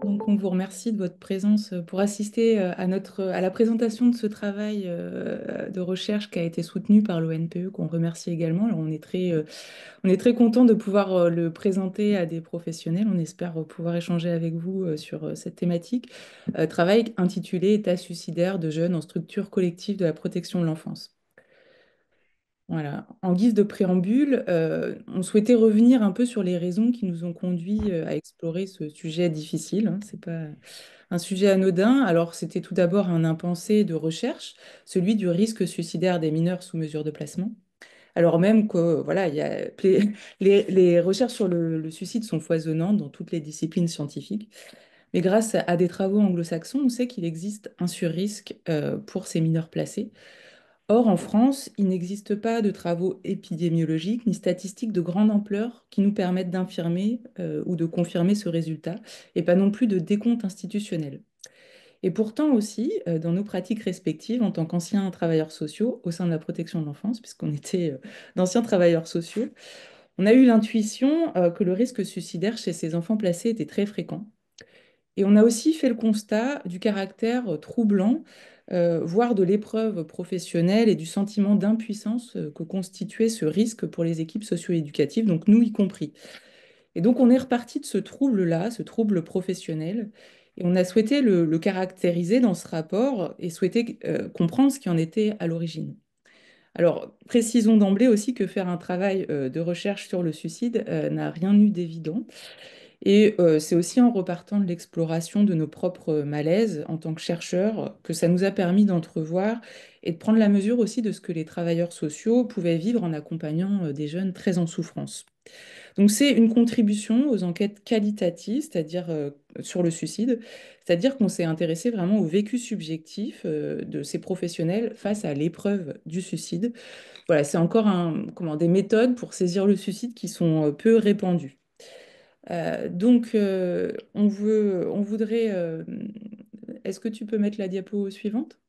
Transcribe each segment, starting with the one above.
Donc, on vous remercie de votre présence pour assister à la présentation de ce travail de recherche qui a été soutenu par l'ONPE, qu'on remercie également. Alors, on est très content de pouvoir le présenter à des professionnels. On espère pouvoir échanger avec vous sur cette thématique. Travail intitulé État suicidaire de jeunes en structure collective de la protection de l'enfance. Voilà. En guise de préambule, on souhaitait revenir un peu sur les raisons qui nous ont conduits à explorer ce sujet difficile, hein. C'est pas un sujet anodin. Alors, c'était tout d'abord un impensé de recherche, celui du risque suicidaire des mineurs sous mesure de placement. Alors même que voilà, les recherches sur le suicide sont foisonnantes dans toutes les disciplines scientifiques. Mais grâce à des travaux anglo-saxons, on sait qu'il existe un surrisque pour ces mineurs placés. Or, en France, il n'existe pas de travaux épidémiologiques ni statistiques de grande ampleur qui nous permettent d'infirmer ou de confirmer ce résultat, et pas non plus de décompte institutionnel. Et pourtant aussi, dans nos pratiques respectives en tant qu'anciens travailleurs sociaux au sein de la protection de l'enfance, puisqu'on était d'anciens travailleurs sociaux, on a eu l'intuition que le risque suicidaire chez ces enfants placés était très fréquent. Et on a aussi fait le constat du caractère troublant, voire de l'épreuve professionnelle et du sentiment d'impuissance que constituait ce risque pour les équipes socio-éducatives, donc nous y compris. Et donc on est reparti de ce trouble-là, ce trouble professionnel, et on a souhaité le caractériser dans ce rapport et souhaité comprendre ce qui en était à l'origine. Alors, précisons d'emblée aussi que faire un travail de recherche sur le suicide n'a rien eu d'évident. Et c'est aussi en repartant de l'exploration de nos propres malaises en tant que chercheurs que ça nous a permis d'entrevoir et de prendre la mesure aussi de ce que les travailleurs sociaux pouvaient vivre en accompagnant des jeunes très en souffrance. Donc c'est une contribution aux enquêtes qualitatives, c'est-à-dire sur le suicide, c'est-à-dire qu'on s'est intéressé vraiment au vécu subjectif de ces professionnels face à l'épreuve du suicide. Voilà, c'est encore des méthodes pour saisir le suicide qui sont peu répandues. On voudrait. Est-ce que tu peux mettre la diapo suivante?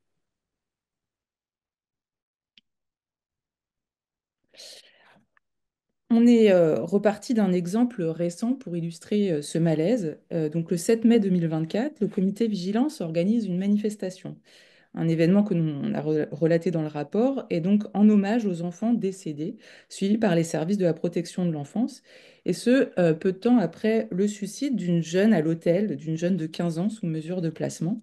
On est reparti d'un exemple récent pour illustrer ce malaise. Donc, le 7 mai 2024, le comité Vigilance organise une manifestation, un événement que l'on a relaté dans le rapport, et donc en hommage aux enfants décédés, suivis par les services de la protection de l'enfance, et ce, peu de temps après le suicide d'une jeune à l'hôtel, d'une jeune de 15 ans sous mesure de placement.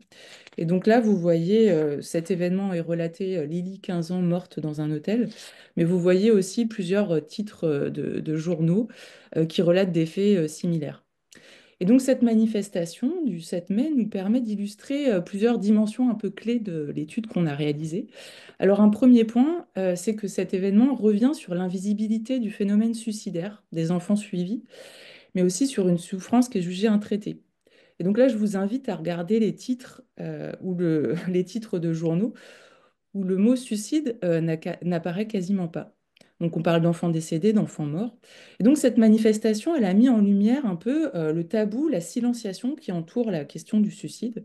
Et donc là, vous voyez, cet événement est relaté, Lily, 15 ans, morte dans un hôtel, mais vous voyez aussi plusieurs titres de journaux qui relatent des faits similaires. Et donc cette manifestation du 7 mai nous permet d'illustrer plusieurs dimensions un peu clés de l'étude qu'on a réalisée. Alors un premier point, c'est que cet événement revient sur l'invisibilité du phénomène suicidaire des enfants suivis, mais aussi sur une souffrance qui est jugée intraitée. Et donc là, je vous invite à regarder les titres les titres de journaux où le mot suicide n'apparaît quasiment pas. Donc on parle d'enfants décédés, d'enfants morts. Et donc cette manifestation, elle a mis en lumière un peu le tabou, la silenciation qui entoure la question du suicide.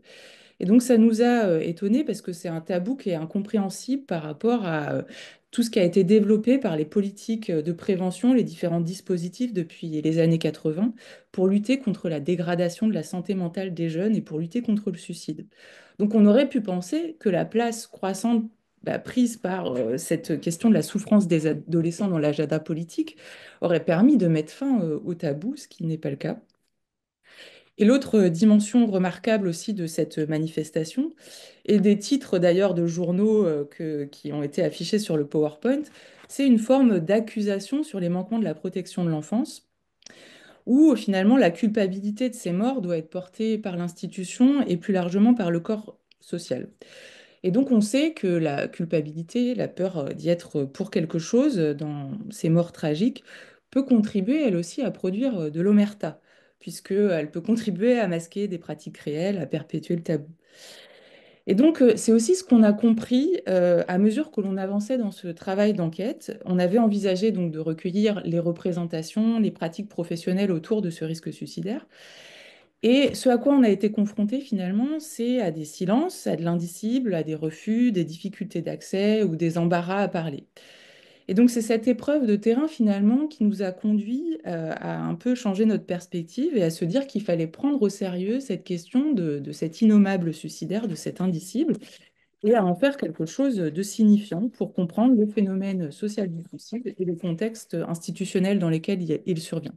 Et donc ça nous a étonnés parce que c'est un tabou qui est incompréhensible par rapport à tout ce qui a été développé par les politiques de prévention, les différents dispositifs depuis les années 80 pour lutter contre la dégradation de la santé mentale des jeunes et pour lutter contre le suicide. Donc on aurait pu penser que la place croissante prise par cette question de la souffrance des adolescents dans l'agenda politique aurait permis de mettre fin au tabou, ce qui n'est pas le cas. Et l'autre dimension remarquable aussi de cette manifestation, et des titres d'ailleurs de journaux qui ont été affichés sur le PowerPoint, c'est une forme d'accusation sur les manquements de la protection de l'enfance, où finalement la culpabilité de ces morts doit être portée par l'institution et plus largement par le corps social. Et donc on sait que la culpabilité, la peur d'y être pour quelque chose dans ces morts tragiques, peut contribuer elle aussi à produire de l'omerta, puisqu'elle peut contribuer à masquer des pratiques réelles, à perpétuer le tabou. Et donc c'est aussi ce qu'on a compris à mesure que l'on avançait dans ce travail d'enquête. On avait envisagé donc de recueillir les représentations, les pratiques professionnelles autour de ce risque suicidaire. Et ce à quoi on a été confronté finalement, c'est à des silences, à de l'indicible, à des refus, des difficultés d'accès ou des embarras à parler. Et donc c'est cette épreuve de terrain finalement qui nous a conduit à un peu changer notre perspective et à se dire qu'il fallait prendre au sérieux cette question de cet innommable suicidaire, de cet indicible, et à en faire quelque chose de signifiant pour comprendre le phénomène social du suicide et le contexte institutionnel dans lequel il survient.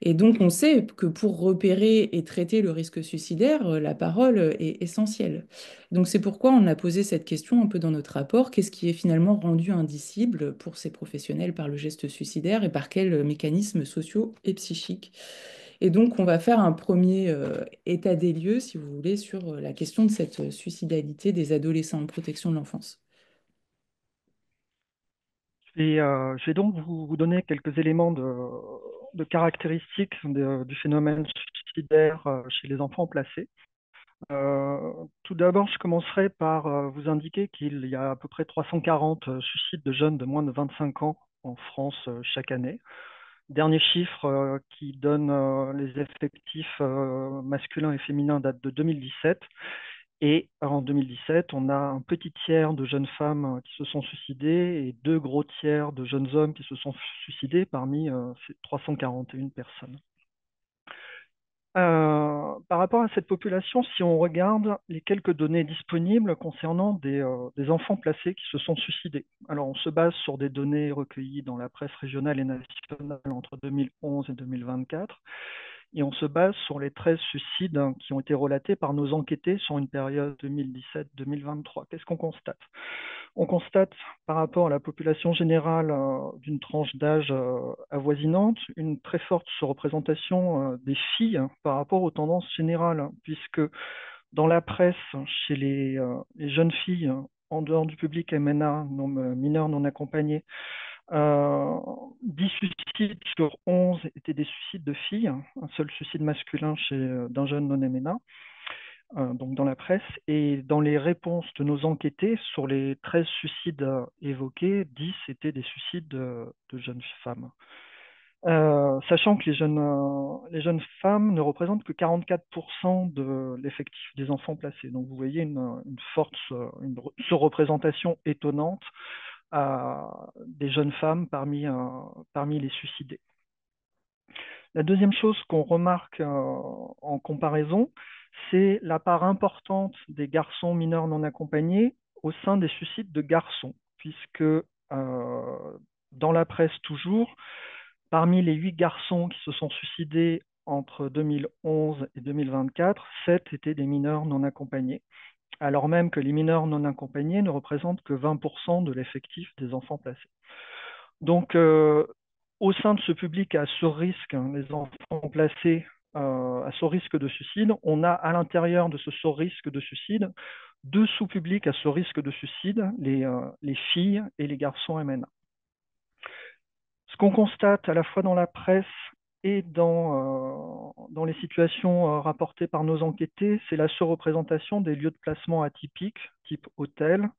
Et donc, on sait que pour repérer et traiter le risque suicidaire, la parole est essentielle. Donc, c'est pourquoi on a posé cette question un peu dans notre rapport. Qu'est-ce qui est finalement rendu indicible pour ces professionnels par le geste suicidaire et par quels mécanismes sociaux et psychiques? Et donc, on va faire un premier état des lieux, si vous voulez, sur la question de cette suicidalité des adolescents en protection de l'enfance. Je vais donc vous donner quelques éléments de caractéristiques du phénomène suicidaire chez les enfants placés. Tout d'abord, je commencerai par vous indiquer qu'il y a à peu près 340 suicides de jeunes de moins de 25 ans en France chaque année. Dernier chiffre qui donne les effectifs masculins et féminins date de 2017. Et en 2017, on a un petit tiers de jeunes femmes qui se sont suicidées et deux gros tiers de jeunes hommes qui se sont suicidés parmi ces 341 personnes. Par rapport à cette population, si on regarde les quelques données disponibles concernant des enfants placés qui se sont suicidés. Alors, on se base sur des données recueillies dans la presse régionale et nationale entre 2011 et 2024, et on se base sur les 13 suicides qui ont été relatés par nos enquêtés sur une période 2017-2023. Qu'est-ce qu'on constate? On constate par rapport à la population générale d'une tranche d'âge avoisinante une très forte surreprésentation des filles par rapport aux tendances générales, puisque dans la presse, chez les jeunes filles en dehors du public MNA, mineurs non accompagnés, 10 suicides sur 11 étaient des suicides de filles, un seul suicide masculin d'un jeune non MNA, donc dans la presse. Et dans les réponses de nos enquêtés, sur les 13 suicides évoqués, 10 étaient des suicides de jeunes femmes. Sachant que les jeunes femmes ne représentent que 44% de l'effectif des enfants placés. Donc vous voyez une forte surreprésentation étonnante des jeunes femmes parmi les suicidés. La deuxième chose qu'on remarque en comparaison, c'est la part importante des garçons mineurs non accompagnés au sein des suicides de garçons, puisque dans la presse toujours, parmi les 8 garçons qui se sont suicidés entre 2011 et 2024, 7 étaient des mineurs non accompagnés, alors même que les mineurs non accompagnés ne représentent que 20% de l'effectif des enfants placés. Donc, au sein de ce public à surrisque, les enfants placés à surrisque de suicide, on a à l'intérieur de ce surrisque de suicide deux sous-publics à surrisque de suicide, les filles et les garçons MNA. Ce qu'on constate à la fois dans la presse et dans les situations rapportées par nos enquêtés, c'est la surreprésentation des lieux de placement atypiques, type hôtel,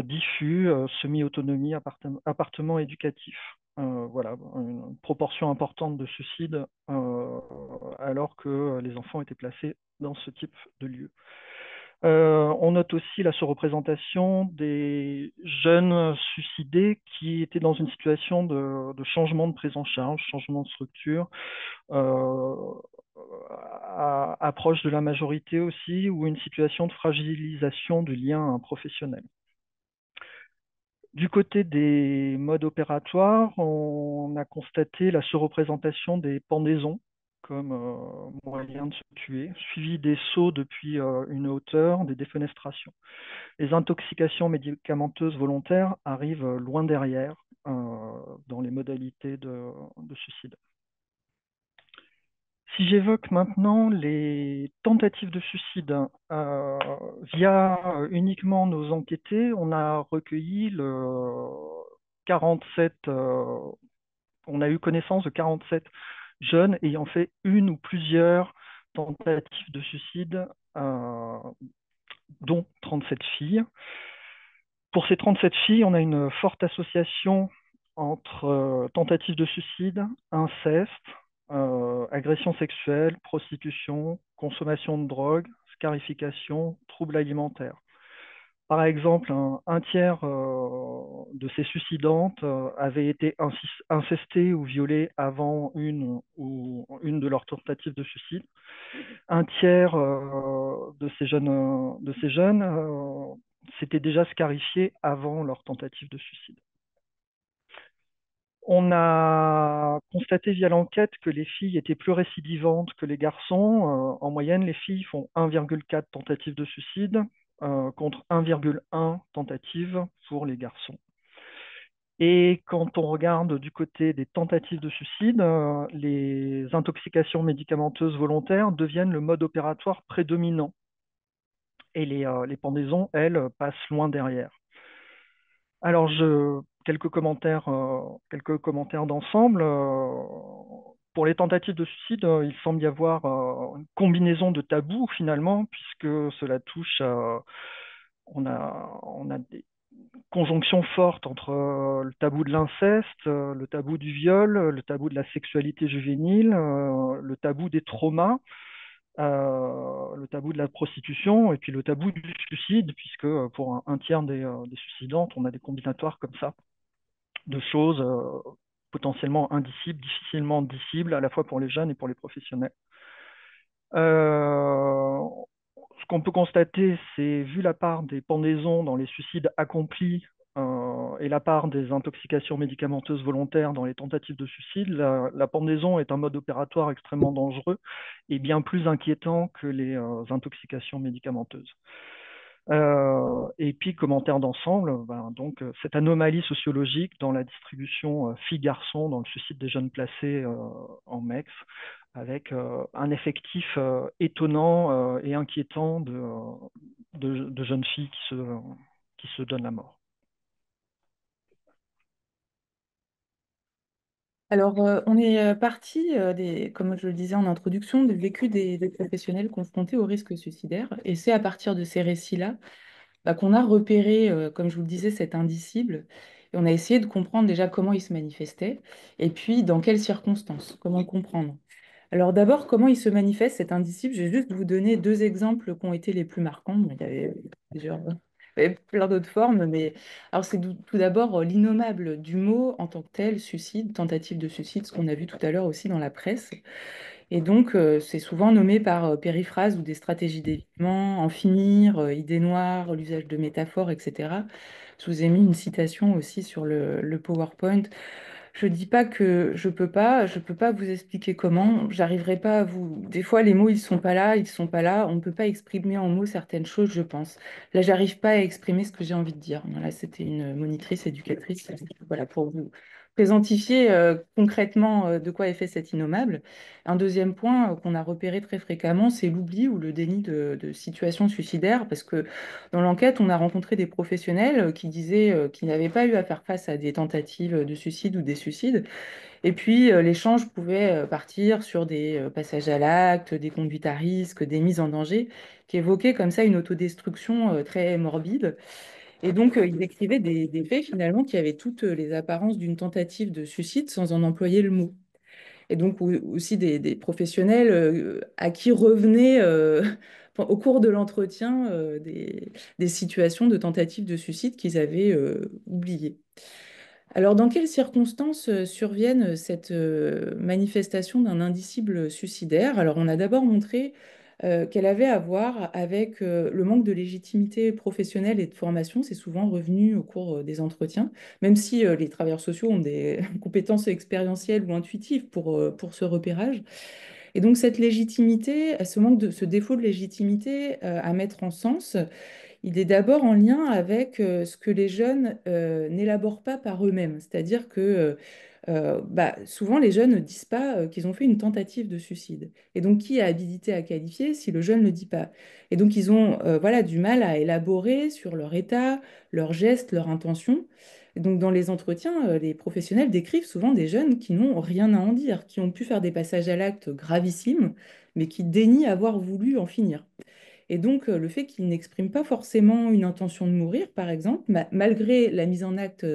diffus, semi-autonomie, appartements éducatifs. Voilà, une proportion importante de suicides alors que les enfants étaient placés dans ce type de lieu. On note aussi la surreprésentation des jeunes suicidés qui étaient dans une situation de changement de prise en charge, changement de structure, euh, approche de la majorité aussi, ou une situation de fragilisation du lien professionnel. Du côté des modes opératoires, on a constaté la surreprésentation des pendaisons comme moyen de se tuer, suivi des sauts depuis une hauteur, des défenestrations. Les intoxications médicamenteuses volontaires arrivent loin derrière dans les modalités de suicide. Si j'évoque maintenant les tentatives de suicide via uniquement nos enquêtés, on a recueilli 47, on a eu connaissance de 47 jeunes ayant fait une ou plusieurs tentatives de suicide, dont 37 filles. Pour ces 37 filles, on a une forte association entre tentatives de suicide, inceste, agression sexuelle, prostitution, consommation de drogue, scarification, troubles alimentaires. Par exemple, un tiers de ces suicidantes avaient été incestées ou violées avant une de leurs tentatives de suicide. Un tiers de ces jeunes s'étaient déjà scarifiés avant leur tentative de suicide. On a constaté via l'enquête que les filles étaient plus récidivantes que les garçons. En moyenne, les filles font 1,4 tentatives de suicide contre 1,1 tentatives pour les garçons. Et quand on regarde du côté des tentatives de suicide, les intoxications médicamenteuses volontaires deviennent le mode opératoire prédominant. Et les pendaisons, elles, passent loin derrière. Alors, quelques commentaires d'ensemble. Pour les tentatives de suicide, il semble y avoir une combinaison de tabous finalement, puisque cela touche on a des conjonctions fortes entre le tabou de l'inceste, le tabou du viol, le tabou de la sexualité juvénile, le tabou des traumas, le tabou de la prostitution et puis le tabou du suicide, puisque pour un tiers des suicidantes, on a des combinatoires comme ça de choses potentiellement indicibles, difficilement dissibles, à la fois pour les jeunes et pour les professionnels. Ce qu'on peut constater, c'est vu la part des pendaisons dans les suicides accomplis et la part des intoxications médicamenteuses volontaires dans les tentatives de suicide, la pendaison est un mode opératoire extrêmement dangereux et bien plus inquiétant que les intoxications médicamenteuses. Et puis, commentaire d'ensemble, ben, donc, cette anomalie sociologique dans la distribution filles-garçons dans le suicide des jeunes placés en MEX, avec un effectif étonnant et inquiétant de jeunes filles qui se donnent la mort. Alors, on est parti, comme je le disais en introduction, du vécu des professionnels confrontés au risque suicidaire. Et c'est à partir de ces récits-là qu'on a repéré, comme je vous le disais, cet indicible. Et on a essayé de comprendre déjà comment il se manifestait et puis dans quelles circonstances, comment le comprendre. Alors d'abord, comment il se manifeste, cet indicible? Je vais juste vous donner deux exemples qui ont été les plus marquants. Bon, plusieurs- il y avait plein d'autres formes, mais alors c'est tout d'abord l'innommable du mot en tant que tel, suicide, tentative de suicide, ce qu'on a vu tout à l'heure aussi dans la presse. Et donc, c'est souvent nommé par périphrase ou des stratégies d'évitement, en finir, idée noire, l'usage de métaphores, etc. Je vous ai mis une citation aussi sur le PowerPoint. Je dis pas que je peux pas vous expliquer comment, j'arriverai pas à vous. Des fois, les mots, ils sont pas là, ils sont pas là. On ne peut pas exprimer en mots certaines choses, je pense. Là, j'arrive pas à exprimer ce que j'ai envie de dire. Voilà, c'était une monitrice éducatrice. Voilà, pour vous présentifier concrètement de quoi est fait cet innommable. Un deuxième point qu'on a repéré très fréquemment, c'est l'oubli ou le déni de situations suicidaires, parce que dans l'enquête, on a rencontré des professionnels qui disaient qu'ils n'avaient pas eu à faire face à des tentatives de suicide ou des suicides. Et puis, l'échange pouvait partir sur des passages à l'acte, des conduites à risque, des mises en danger, qui évoquaient comme ça une autodestruction très morbide. Et donc, il décrivait des faits finalement qui avaient toutes les apparences d'une tentative de suicide sans en employer le mot. Et donc aussi des professionnels à qui revenaient au cours de l'entretien des situations de tentatives de suicide qu'ils avaient oubliées. Alors, dans quelles circonstances surviennent cette manifestation d'un indicible suicidaire? Alors, on a d'abord montré qu'elle avait à voir avec le manque de légitimité professionnelle et de formation. C'est souvent revenu au cours des entretiens, même si les travailleurs sociaux ont des compétences expérientielles ou intuitives pour ce repérage. Et donc, cette légitimité, ce défaut de légitimité à mettre en sens, il est d'abord en lien avec ce que les jeunes n'élaborent pas par eux-mêmes. C'est-à-dire que souvent, les jeunes ne disent pas qu'ils ont fait une tentative de suicide. Et donc, qui est habilité à qualifier si le jeune ne le dit pas? Et donc, ils ont voilà, du mal à élaborer sur leur état, leurs gestes, leur intention. Et donc, dans les entretiens, les professionnels décrivent souvent des jeunes qui n'ont rien à en dire, qui ont pu faire des passages à l'acte gravissimes, mais qui dénient avoir voulu en finir. Et donc, le fait qu'ils n'expriment pas forcément une intention de mourir, par exemple, malgré la mise en acte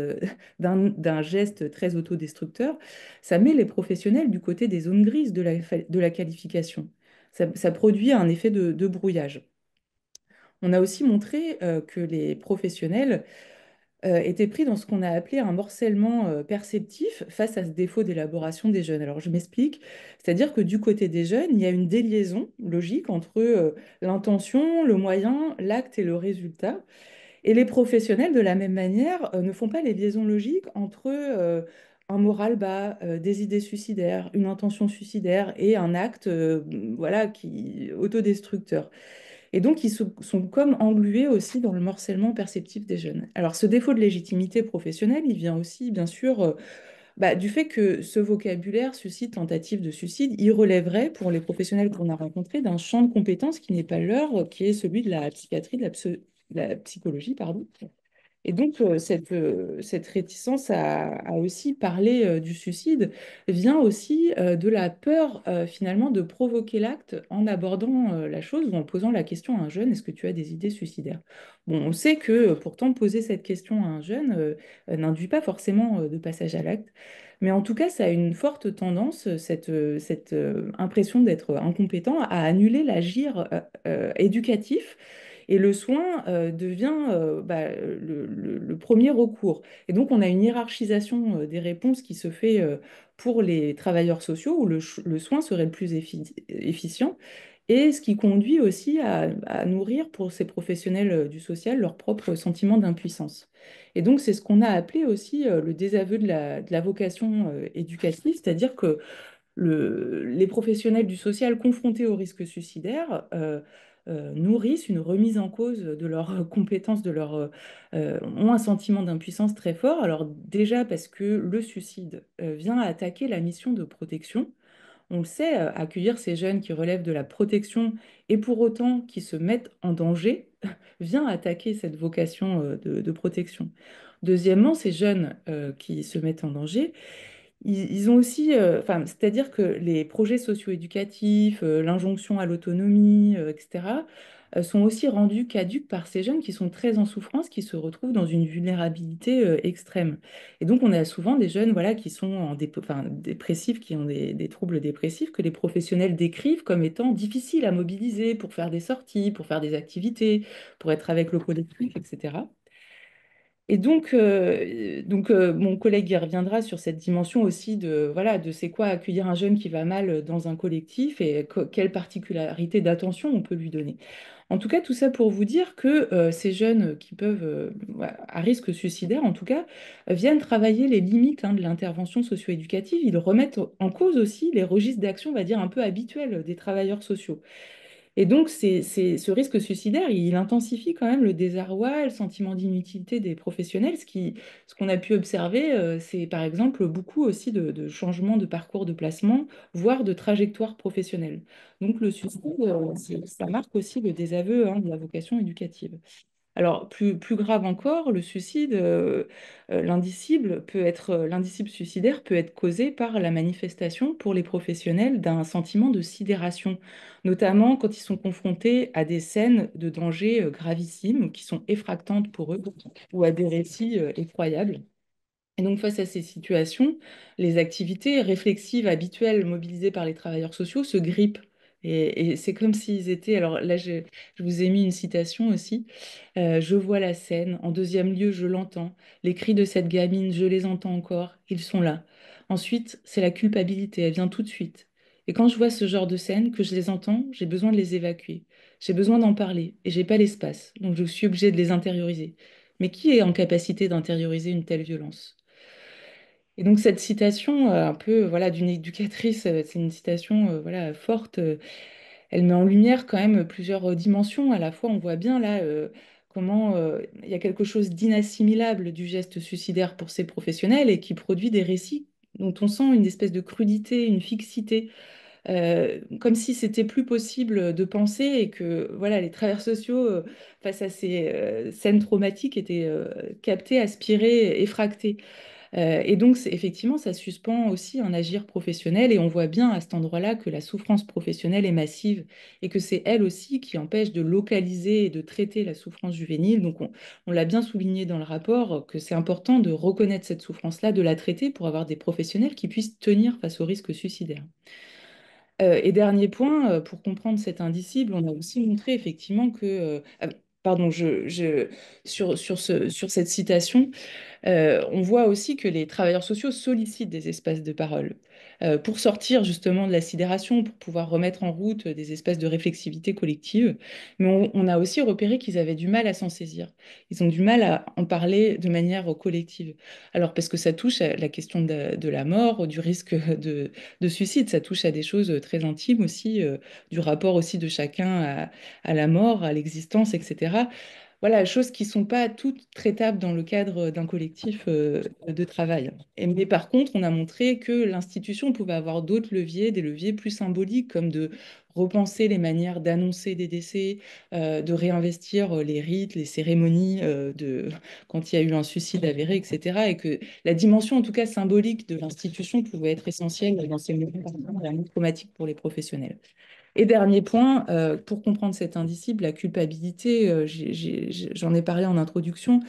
d'un geste très autodestructeur, ça met les professionnels du côté des zones grises de la qualification. Ça produit un effet de brouillage. On a aussi montré que les professionnels étaient pris dans ce qu'on a appelé un morcellement perceptif face à ce défaut d'élaboration des jeunes. Alors je m'explique, c'est-à-dire que du côté des jeunes, il y a une déliaison logique entre l'intention, le moyen, l'acte et le résultat. Et les professionnels, de la même manière, ne font pas les liaisons logiques entre un moral bas, des idées suicidaires, une intention suicidaire et un acte voilà, autodestructeur. Et donc, sont comme englués aussi dans le morcellement perceptif des jeunes. Alors, ce défaut de légitimité professionnelle, il vient aussi, bien sûr, du fait que ce vocabulaire suscite tentative de suicide. Il relèverait, pour les professionnels qu'on a rencontrés, d'un champ de compétences qui n'est pas leur, qui est celui de la psychiatrie, de la psychologie, pardon. Et donc, cette réticence à aussi parler du suicide vient aussi de la peur, finalement, de provoquer l'acte en abordant la chose ou en posant la question à un jeune, est-ce que tu as des idées suicidaires? Bon, on sait que pourtant, poser cette question à un jeune n'induit pas forcément de passage à l'acte. Mais en tout cas, ça a une forte tendance, cette impression d'être incompétent, à annuler l'agir éducatif et le soin devient le premier recours. Et donc, on a une hiérarchisation des réponses qui se fait pour les travailleurs sociaux, où le soin serait le plus efficient, et ce qui conduit aussi à nourrir pour ces professionnels du social leur propre sentiment d'impuissance. Et donc, c'est ce qu'on a appelé aussi le désaveu de la vocation éducative, c'est-à-dire que les professionnels du social confrontés au risque suicidaire nourrissent une remise en cause de leurs compétences, ont un sentiment d'impuissance très fort. Alors déjà parce que le suicide vient attaquer la mission de protection. On le sait, accueillir ces jeunes qui relèvent de la protection et pour autant qui se mettent en danger vient attaquer cette vocation de protection. Deuxièmement, ces jeunes qui se mettent en danger, ils ont aussi, enfin, c'est-à-dire que les projets socio-éducatifs, l'injonction à l'autonomie, etc., sont aussi rendus caducs par ces jeunes qui sont très en souffrance, qui se retrouvent dans une vulnérabilité extrême. Et donc, on a souvent des jeunes, voilà, qui sont enfin, dépressifs, qui ont des troubles dépressifs, que les professionnels décrivent comme étant difficiles à mobiliser pour faire des sorties, pour faire des activités, pour être avec le collectif, etc. Et donc, mon collègue y reviendra sur cette dimension aussi de, voilà, de c'est quoi accueillir un jeune qui va mal dans un collectif et quelle particularité d'attention on peut lui donner. En tout cas, tout ça pour vous dire que ces jeunes qui peuvent, voilà, à risque suicidaire en tout cas, viennent travailler les limites de l'intervention socio-éducative. Ils remettent en cause aussi les registres d'action, on va dire, un peu habituels des travailleurs sociaux. Et donc, ce risque suicidaire, il intensifie quand même le désarroi, le sentiment d'inutilité des professionnels. Ce qu'on a pu observer, c'est par exemple beaucoup aussi de changements de parcours de placement, voire de trajectoire professionnelle. Donc, le suicide, ça marque aussi le désaveu de la vocation éducative. Alors, plus grave encore, le suicide, l'indicible suicidaire peut être causé par la manifestation pour les professionnels d'un sentiment de sidération, notamment quand ils sont confrontés à des scènes de danger gravissimes qui sont effractantes pour eux ou à des récits effroyables. Et donc, face à ces situations, les activités réflexives habituelles mobilisées par les travailleurs sociaux se grippent. Et c'est comme s'ils étaient. Alors là, je vous ai mis une citation aussi. Je vois la scène. En deuxième lieu, je l'entends. Les cris de cette gamine, je les entends encore. Ils sont là. Ensuite, c'est la culpabilité. Elle vient tout de suite. Et quand je vois ce genre de scène, que je les entends, j'ai besoin de les évacuer. J'ai besoin d'en parler. Et j'ai pas l'espace. Donc, je suis obligée de les intérioriser. Mais qui est en capacité d'intérioriser une telle violence? Et donc cette citation, un peu voilà, d'une éducatrice, c'est une citation voilà, forte. Elle met en lumière quand même plusieurs dimensions. À la fois, on voit bien là comment il y a quelque chose d'inassimilable du geste suicidaire pour ces professionnels et qui produit des récits dont on sent une espèce de crudité, une fixité, comme si c'était plus possible de penser et que voilà, les travailleurs sociaux, face à ces scènes traumatiques, étaient captés, aspirés, effractés. Et donc, effectivement, ça suspend aussi un agir professionnel et on voit bien à cet endroit-là que la souffrance professionnelle est massive et que c'est elle aussi qui empêche de localiser et de traiter la souffrance juvénile. Donc, on l'a bien souligné dans le rapport que c'est important de reconnaître cette souffrance-là, de la traiter pour avoir des professionnels qui puissent tenir face au risque suicidaire. Et dernier point, pour comprendre cet indicible, on a aussi montré effectivement que, pardon, sur cette citation, on voit aussi que les travailleurs sociaux sollicitent des espaces de parole pour sortir justement de la sidération, pour pouvoir remettre en route des espaces de réflexivité collective. Mais on a aussi repéré qu'ils avaient du mal à s'en saisir. Ils ont du mal à en parler de manière collective. Alors parce que ça touche à la question de la mort, du risque de suicide, ça touche à des choses très intimes aussi, du rapport aussi de chacun à la mort, à l'existence, etc. Voilà, choses qui ne sont pas toutes traitables dans le cadre d'un collectif de travail. Mais par contre, on a montré que l'institution pouvait avoir d'autres leviers, des leviers plus symboliques, comme de repenser les manières d'annoncer des décès, de réinvestir les rites, les cérémonies quand il y a eu un suicide avéré, etc. Et que la dimension, en tout cas symbolique, de l'institution pouvait être essentielle dans ces moments traumatiques pour les professionnels. Et dernier point, pour comprendre cet indicible, la culpabilité, j'en ai parlé en introduction,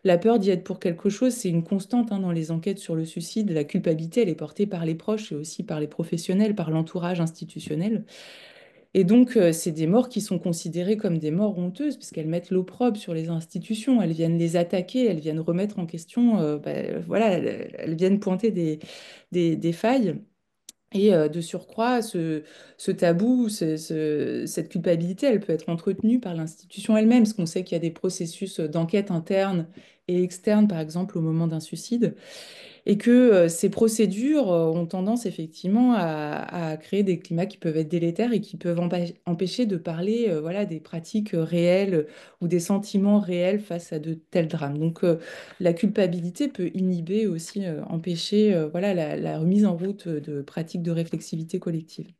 la peur d'y être pour quelque chose, c'est une constante dans les enquêtes sur le suicide. La culpabilité, elle est portée par les proches et aussi par les professionnels, par l'entourage institutionnel. Et donc, c'est des morts qui sont considérées comme des morts honteuses, puisqu'elles mettent l'opprobre sur les institutions, elles viennent les attaquer, elles viennent remettre en question, voilà, elles viennent pointer des failles. Et de surcroît, ce tabou, cette culpabilité, elle peut être entretenue par l'institution elle-même, parce qu'on sait qu'il y a des processus d'enquête interne et externe, par exemple, au moment d'un suicide, et que ces procédures ont tendance effectivement à créer des climats qui peuvent être délétères et qui peuvent empêcher de parler voilà, des pratiques réelles ou des sentiments réels face à de tels drames. Donc la culpabilité peut inhiber aussi, empêcher voilà, la remise en route de pratiques de réflexivité collective.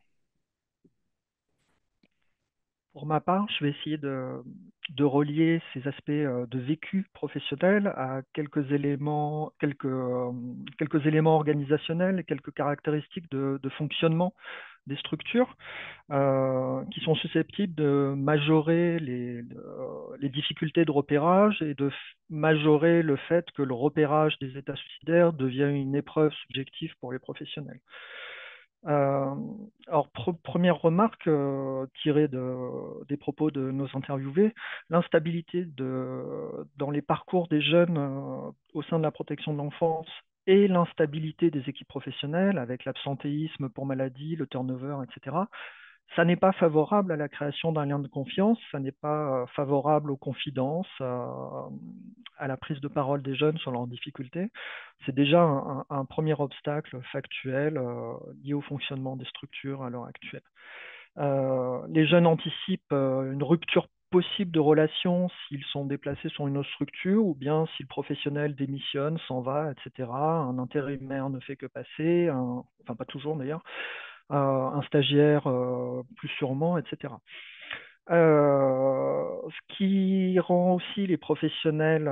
Pour ma part, je vais essayer de relier ces aspects de vécu professionnel à quelques éléments organisationnels, quelques caractéristiques de fonctionnement des structures qui sont susceptibles de majorer les difficultés de repérage et de majorer le fait que le repérage des états suicidaires devient une épreuve subjective pour les professionnels. Euh, alors, première remarque tirée des propos de nos interviewés, l'instabilité dans les parcours des jeunes au sein de la protection de l'enfance et l'instabilité des équipes professionnelles avec l'absentéisme pour maladie, le turnover, etc. Ça n'est pas favorable à la création d'un lien de confiance, ça n'est pas favorable aux confidences, à la prise de parole des jeunes sur leurs difficultés. C'est déjà un premier obstacle factuel lié au fonctionnement des structures à l'heure actuelle. Les jeunes anticipent une rupture possible de relation s'ils sont déplacés sur une autre structure ou bien si le professionnel démissionne, s'en va, etc. Un intérimaire ne fait que passer, enfin pas toujours d'ailleurs, un stagiaire plus sûrement, etc. Ce qui rend aussi les professionnels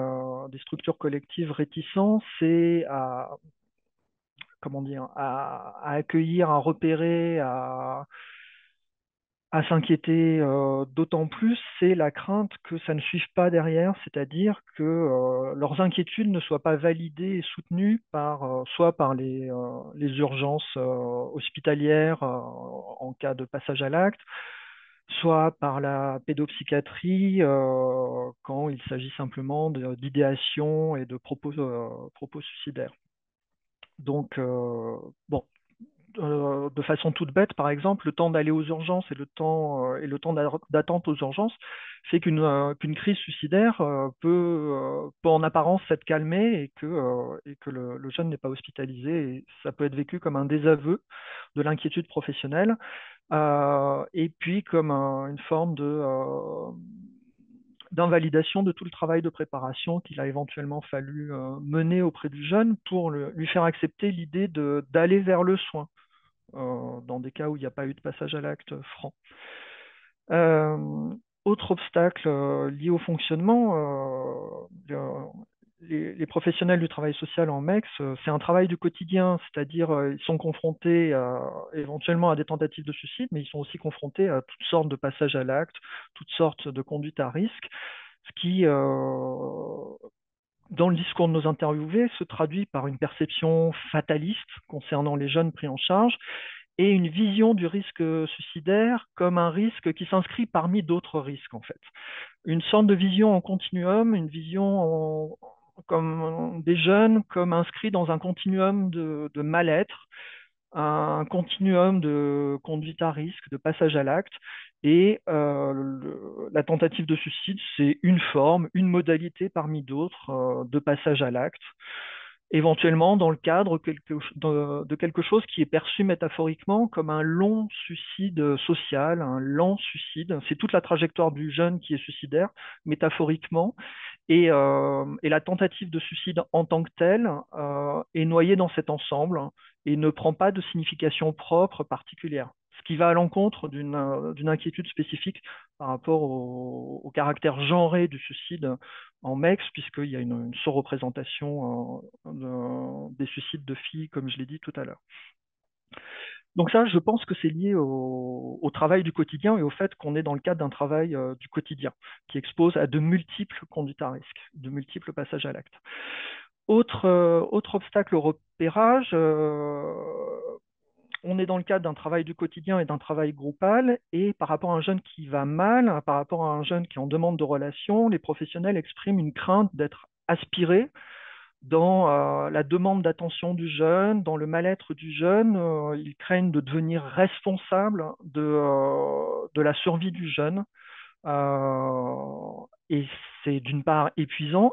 des structures collectives réticents, c'est comment dire, à accueillir, à repérer, à s'inquiéter d'autant plus, c'est la crainte que ça ne suive pas derrière, c'est-à-dire que leurs inquiétudes ne soient pas validées et soutenues soit par les urgences hospitalières en cas de passage à l'acte, soit par la pédopsychiatrie quand il s'agit simplement d'idéation et de propos suicidaires. Donc, bon, de façon toute bête, par exemple, le temps d'aller aux urgences et le temps d'attente aux urgences fait qu'une crise suicidaire peut en apparence s'être calmée et que le jeune n'est pas hospitalisé. Et ça peut être vécu comme un désaveu de l'inquiétude professionnelle et puis comme une forme d'invalidation de tout le travail de préparation qu'il a éventuellement fallu mener auprès du jeune pour lui faire accepter l'idée d'aller vers le soin dans des cas où il n'y a pas eu de passage à l'acte franc. Euh, Autre obstacle lié au fonctionnement, les professionnels du travail social en MEX, c'est un travail du quotidien, c'est-à-dire ils sont confrontés éventuellement à des tentatives de suicide, mais ils sont aussi confrontés à toutes sortes de passages à l'acte, toutes sortes de conduites à risque, ce qui, dans le discours de nos interviewés, se traduit par une perception fataliste concernant les jeunes pris en charge et une vision du risque suicidaire comme un risque qui s'inscrit parmi d'autres risques, en fait. Une sorte de vision en continuum, une vision comme des jeunes comme inscrits dans un continuum de mal-être, un continuum de conduite à risque, de passage à l'acte. Et la tentative de suicide, c'est une forme, une modalité parmi d'autres de passage à l'acte, éventuellement dans le cadre de quelque chose qui est perçu métaphoriquement comme un long suicide social, un lent suicide. C'est toute la trajectoire du jeune qui est suicidaire, métaphoriquement, et la tentative de suicide en tant que telle est noyée dans cet ensemble et ne prend pas de signification propre particulière. Ce qui va à l'encontre d'une inquiétude spécifique par rapport au caractère genré du suicide en MEX, puisqu'il y a une surreprésentation des suicides de filles, comme je l'ai dit tout à l'heure. Donc ça, je pense que c'est lié au travail du quotidien et au fait qu'on est dans le cadre d'un travail du quotidien qui expose à de multiples conduites à risque, de multiples passages à l'acte. Autre obstacle au repérage, on est dans le cadre d'un travail du quotidien et d'un travail groupal, et par rapport à un jeune qui va mal, par rapport à un jeune qui est en demande de relation, les professionnels expriment une crainte d'être aspirés dans la demande d'attention du jeune, dans le mal-être du jeune. Ils craignent de devenir responsables de la survie du jeune. Et c'est d'une part épuisant,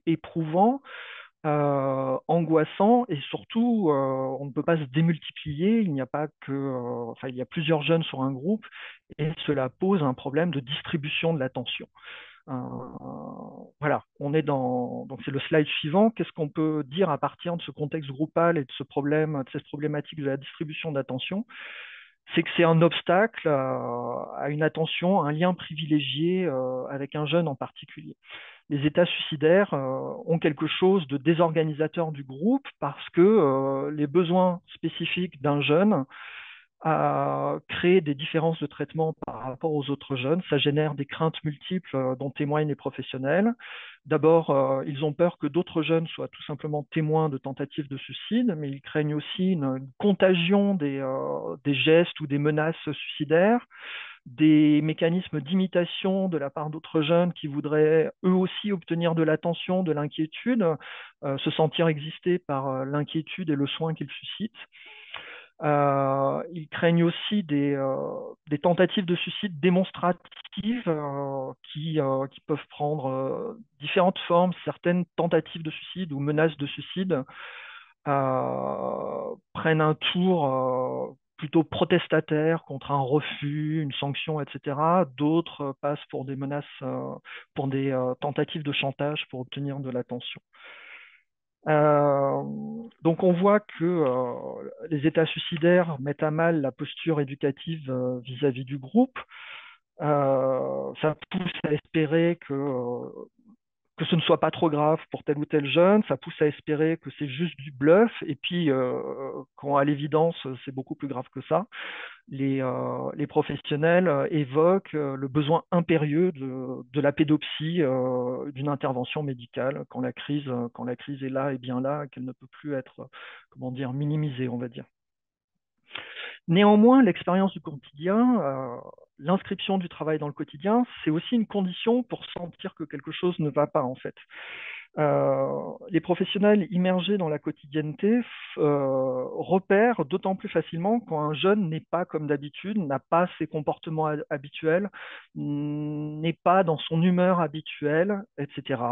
éprouvant, angoissant, et surtout, on ne peut pas se démultiplier. Il n'y a pas que, enfin, il y a plusieurs jeunes sur un groupe, et cela pose un problème de distribution de l'attention. Euh, voilà, on est dans. Donc, c'est le slide suivant. Qu'est-ce qu'on peut dire à partir de ce contexte groupal et de ce problème, de cette problématique de la distribution d'attention? C'est que c'est un obstacle à une attention, un lien privilégié avec un jeune en particulier. Les états suicidaires ont quelque chose de désorganisateur du groupe parce que les besoins spécifiques d'un jeune créent des différences de traitement par rapport aux autres jeunes. Ça génère des craintes multiples dont témoignent les professionnels. D'abord, ils ont peur que d'autres jeunes soient tout simplement témoins de tentatives de suicide, mais ils craignent aussi une contagion des gestes ou des menaces suicidaires, des mécanismes d'imitation de la part d'autres jeunes qui voudraient eux aussi obtenir de l'attention, de l'inquiétude, se sentir exister par l'inquiétude et le soin qu'ils suscitent. Ils craignent aussi des tentatives de suicide démonstratives qui peuvent prendre différentes formes. Certaines tentatives de suicide ou menaces de suicide prennent un tour plutôt protestataire contre un refus, une sanction, etc. D'autres passent pour des menaces, pour des tentatives de chantage pour obtenir de l'attention. Euh, donc on voit que les états suicidaires mettent à mal la posture éducative vis-à-vis du groupe. Ça pousse à espérer que ce ne soit pas trop grave pour tel ou tel jeune, ça pousse à espérer que c'est juste du bluff, et puis quand à l'évidence c'est beaucoup plus grave que ça, les professionnels évoquent le besoin impérieux de la pédopsie, d'une intervention médicale quand la crise est là et bien là, qu'elle ne peut plus être, comment dire, minimisée, on va dire. Néanmoins, l'expérience du quotidien, l'inscription du travail dans le quotidien, c'est aussi une condition pour sentir que quelque chose ne va pas, en fait. Les professionnels immergés dans la quotidienneté repèrent d'autant plus facilement quand un jeune n'est pas comme d'habitude, n'a pas ses comportements habituels, n'est pas dans son humeur habituelle, etc.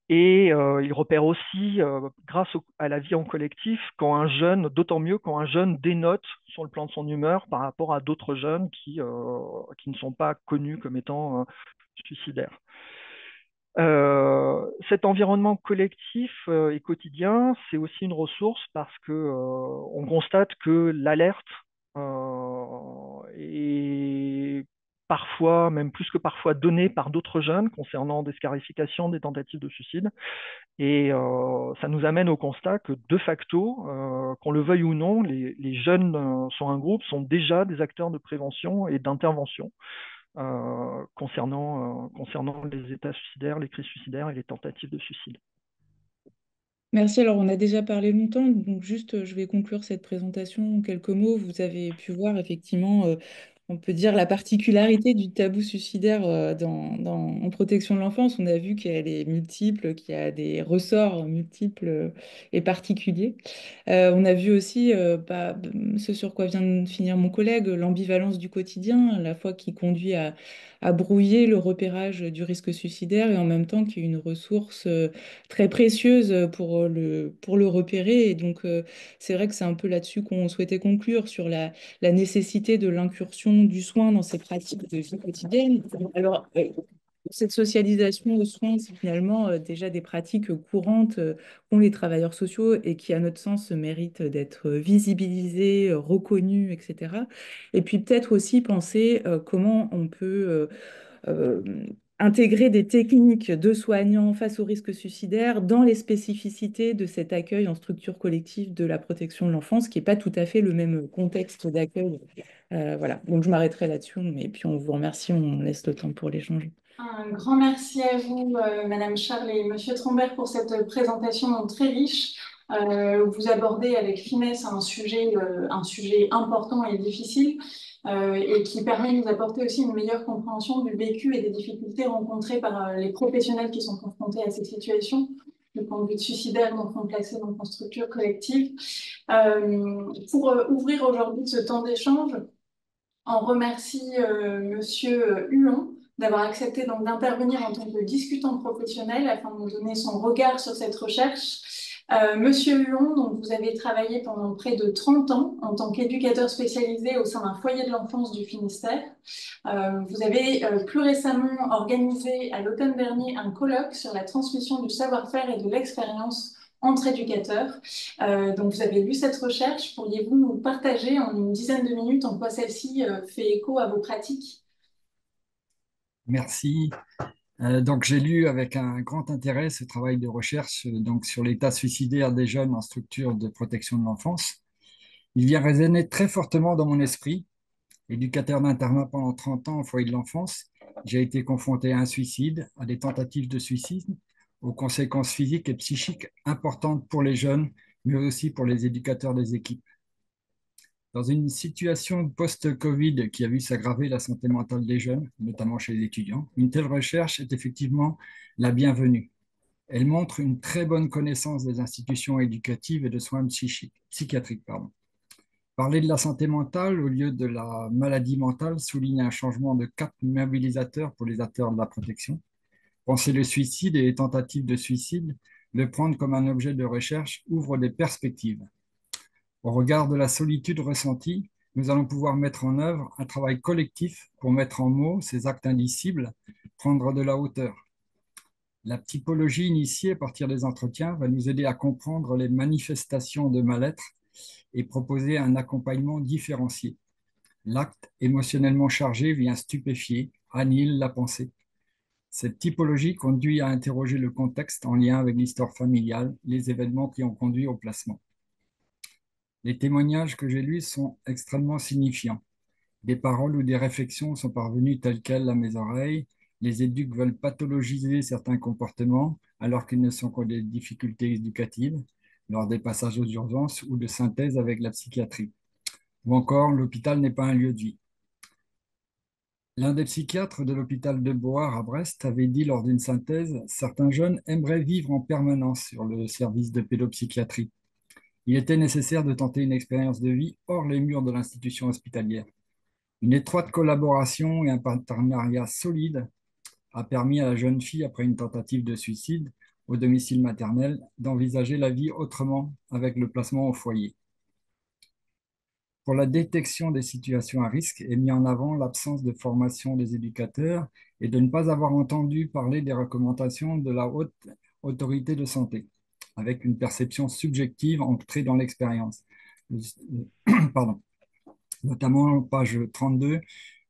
Et il repère aussi, grâce à la vie en collectif, quand un jeune, d'autant mieux quand un jeune dénote sur le plan de son humeur par rapport à d'autres jeunes qui ne sont pas connus comme étant suicidaires. Cet environnement collectif et quotidien, c'est aussi une ressource parce que on constate que l'alerte est parfois, même plus que parfois, données par d'autres jeunes concernant des scarifications, des tentatives de suicide. Et ça nous amène au constat que de facto, qu'on le veuille ou non, les jeunes sur un groupe sont déjà des acteurs de prévention et d'intervention concernant les états suicidaires, les crises suicidaires et les tentatives de suicide. Merci. Alors, on a déjà parlé longtemps, donc juste, je vais conclure cette présentation en quelques mots. Vous avez pu voir effectivement, on peut dire la particularité du tabou suicidaire en protection de l'enfance. On a vu qu'elle est multiple, qu'il y a des ressorts multiples et particuliers. On a vu aussi ce sur quoi vient de finir mon collègue, l'ambivalence du quotidien, à la fois qui conduit à brouiller le repérage du risque suicidaire et en même temps qui est une ressource très précieuse pour le repérer. Et donc, c'est vrai que c'est un peu là-dessus qu'on souhaitait conclure, sur la nécessité de l'incursion du soin dans ces pratiques de vie quotidienne. Alors, cette socialisation au soin, c'est finalement déjà des pratiques courantes qu'ont les travailleurs sociaux et qui, à notre sens, méritent d'être visibilisées, reconnues, etc. Et puis peut-être aussi penser comment on peut euh, intégrer des techniques de soignants face au risque suicidaire dans les spécificités de cet accueil en structure collective de la protection de l'enfance, qui n'est pas tout à fait le même contexte d'accueil. Voilà, donc je m'arrêterai là-dessus, mais puis on vous remercie, on laisse le temps pour l'échange. Un grand merci à vous, Madame Charles et Monsieur Trombert, pour cette présentation très riche. Vous abordez avec finesse un sujet important et difficile, et qui permet de nous apporter aussi une meilleure compréhension du vécu et des difficultés rencontrées par les professionnels qui sont confrontés à ces situations, du point de vue suicidaire, donc placés dans une structure collective. Pour ouvrir aujourd'hui ce temps d'échange, on remercie Monsieur Huon d'avoir accepté donc d'intervenir en tant que discutant professionnel afin de nous donner son regard sur cette recherche. Monsieur Huon, donc vous avez travaillé pendant près de 30 ans en tant qu'éducateur spécialisé au sein d'un foyer de l'enfance du Finistère. Vous avez plus récemment organisé à l'automne dernier un colloque sur la transmission du savoir-faire et de l'expérience entre éducateurs. Donc, vous avez lu cette recherche. Pourriez-vous nous partager en une dizaine de minutes en quoi celle-ci fait écho à vos pratiques? Merci. Donc, j'ai lu avec un grand intérêt ce travail de recherche donc, sur l'état suicidaire des jeunes en structure de protection de l'enfance. Il vient résonner très fortement dans mon esprit. Éducateur d'internat pendant 30 ans au foyer de l'enfance, j'ai été confronté à un suicide, à des tentatives de suicide, aux conséquences physiques et psychiques importantes pour les jeunes, mais aussi pour les éducateurs des équipes. Dans une situation post-Covid qui a vu s'aggraver la santé mentale des jeunes, notamment chez les étudiants, une telle recherche est effectivement la bienvenue. Elle montre une très bonne connaissance des institutions éducatives et de soins psychiatriques. Parler de la santé mentale au lieu de la maladie mentale souligne un changement de cap mobilisateur pour les acteurs de la protection. Penser le suicide et les tentatives de suicide, le prendre comme un objet de recherche ouvre des perspectives. Au regard de la solitude ressentie, nous allons pouvoir mettre en œuvre un travail collectif pour mettre en mots ces actes indicibles, prendre de la hauteur. La typologie initiée à partir des entretiens va nous aider à comprendre les manifestations de mal-être et proposer un accompagnement différencié. L'acte émotionnellement chargé vient stupéfier, annihile la pensée. Cette typologie conduit à interroger le contexte en lien avec l'histoire familiale, les événements qui ont conduit au placement. Les témoignages que j'ai lus sont extrêmement signifiants. Des paroles ou des réflexions sont parvenues telles quelles à mes oreilles. Les éducs veulent pathologiser certains comportements alors qu'ils ne sont que des difficultés éducatives lors des passages aux urgences ou de synthèse avec la psychiatrie. Ou encore, l'hôpital n'est pas un lieu de vie. L'un des psychiatres de l'hôpital de Beauharts à Brest avait dit lors d'une synthèse: certains jeunes aimeraient vivre en permanence sur le service de pédopsychiatrie. Il était nécessaire de tenter une expérience de vie hors les murs de l'institution hospitalière. Une étroite collaboration et un partenariat solide a permis à la jeune fille, après une tentative de suicide au domicile maternel, d'envisager la vie autrement avec le placement au foyer. Pour la détection des situations à risque est mis en avant l'absence de formation des éducateurs et de ne pas avoir entendu parler des recommandations de la haute autorité de santé, avec une perception subjective ancrée dans l'expérience. Pardon. Notamment, page 32,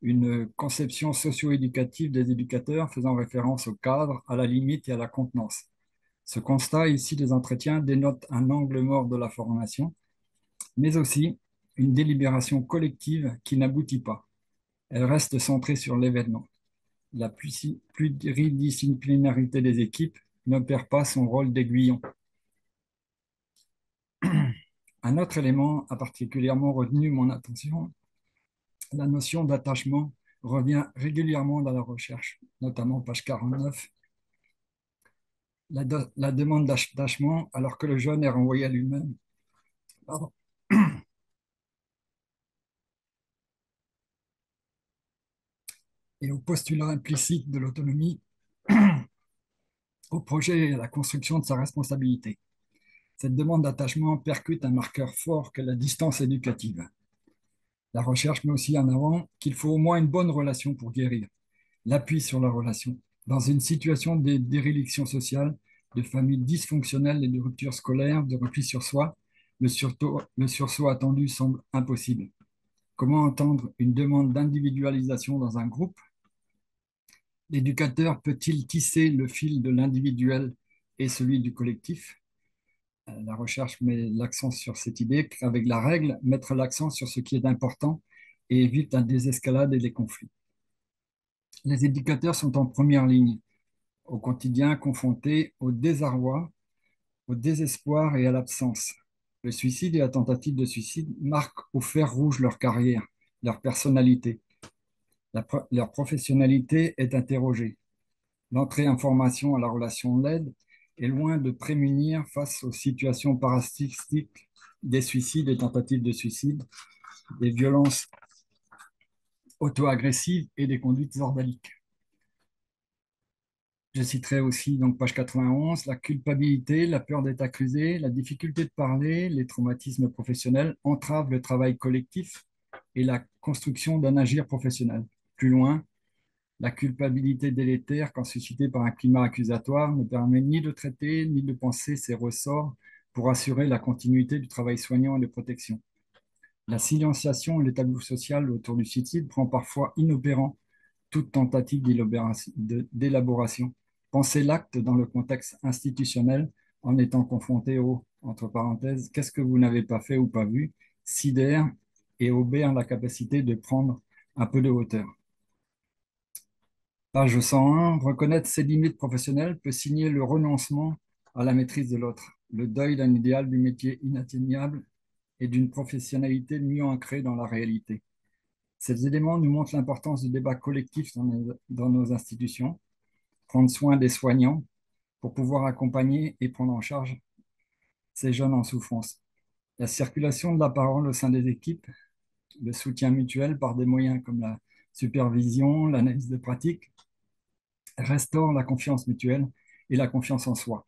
une conception socio-éducative des éducateurs faisant référence au cadre, à la limite et à la contenance. Ce constat ici des entretiens dénote un angle mort de la formation, mais aussi une délibération collective qui n'aboutit pas. Elle reste centrée sur l'événement. La pluridisciplinarité des équipes ne perd pas son rôle d'aiguillon. Un autre élément a particulièrement retenu mon attention. La notion d'attachement revient régulièrement dans la recherche, notamment page 49. La demande d'attachement alors que le jeune est renvoyé à lui-même. Pardon. Et au postulat implicite de l'autonomie, au projet et à la construction de sa responsabilité. Cette demande d'attachement percute un marqueur fort que la distance éducative. La recherche met aussi en avant qu'il faut au moins une bonne relation pour guérir, l'appui sur la relation. Dans une situation de déréliction sociale, de famille dysfonctionnelle et de rupture scolaire, de repli sur soi, le sursaut attendu semble impossible. Comment entendre une demande d'individualisation dans un groupe? L'éducateur peut-il tisser le fil de l'individuel et celui du collectif? La recherche met l'accent sur cette idée qu'avec la règle, mettre l'accent sur ce qui est important et évite la désescalade et les conflits. Les éducateurs sont en première ligne, au quotidien confrontés au désarroi, au désespoir et à l'absence. Le suicide et la tentative de suicide marquent au fer rouge leur carrière, leur personnalité. Leur professionnalité est interrogée. L'entrée en formation à la relation d'aide est loin de prémunir face aux situations parasitiques des suicides et tentatives de suicide, des violences auto-agressives et des conduites ordaliques. Je citerai aussi, donc, page 91, la culpabilité, la peur d'être accusé, la difficulté de parler, les traumatismes professionnels entravent le travail collectif et la construction d'un agir professionnel. Plus loin, la culpabilité délétère, quand suscitée par un climat accusatoire, ne permet ni de traiter ni de penser ses ressorts pour assurer la continuité du travail soignant et de protection. La silenciation et le tabou social autour du suicide prend parfois inopérant toute tentative d'élaboration. Penser l'acte dans le contexte institutionnel en étant confronté au, entre parenthèses, qu'est-ce que vous n'avez pas fait ou pas vu, sidère et obère la capacité de prendre un peu de hauteur. Page 101, reconnaître ses limites professionnelles peut signer le renoncement à la maîtrise de l'autre, le deuil d'un idéal du métier inatteignable et d'une professionnalité mieux ancrée dans la réalité. Ces éléments nous montrent l'importance du débat collectif dans nos institutions, prendre soin des soignants pour pouvoir accompagner et prendre en charge ces jeunes en souffrance. La circulation de la parole au sein des équipes, le soutien mutuel par des moyens comme la supervision, l'analyse de pratique, restaure la confiance mutuelle et la confiance en soi.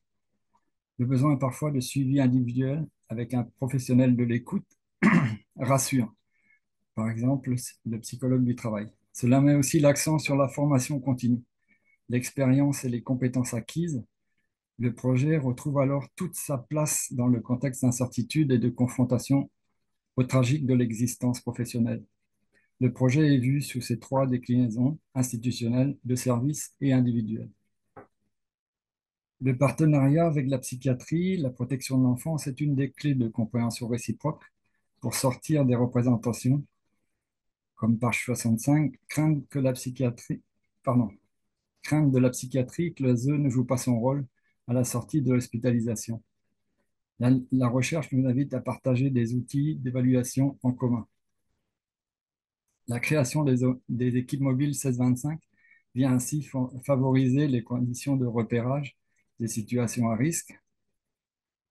Le besoin parfois de suivi individuel avec un professionnel de l'écoute rassure. Par exemple, le psychologue du travail. Cela met aussi l'accent sur la formation continue, l'expérience et les compétences acquises. Le projet retrouve alors toute sa place dans le contexte d'incertitude et de confrontation au tragique de l'existence professionnelle. Le projet est vu sous ses trois déclinaisons institutionnelles, de service et individuelles. Le partenariat avec la psychiatrie, la protection de l'enfance est une des clés de compréhension réciproque pour sortir des représentations, comme page 65, crainte de la psychiatrie que l'ASE ne joue pas son rôle à la sortie de l'hospitalisation. La recherche nous invite à partager des outils d'évaluation en commun. La création des équipes mobiles 16-25 vient ainsi favoriser les conditions de repérage des situations à risque.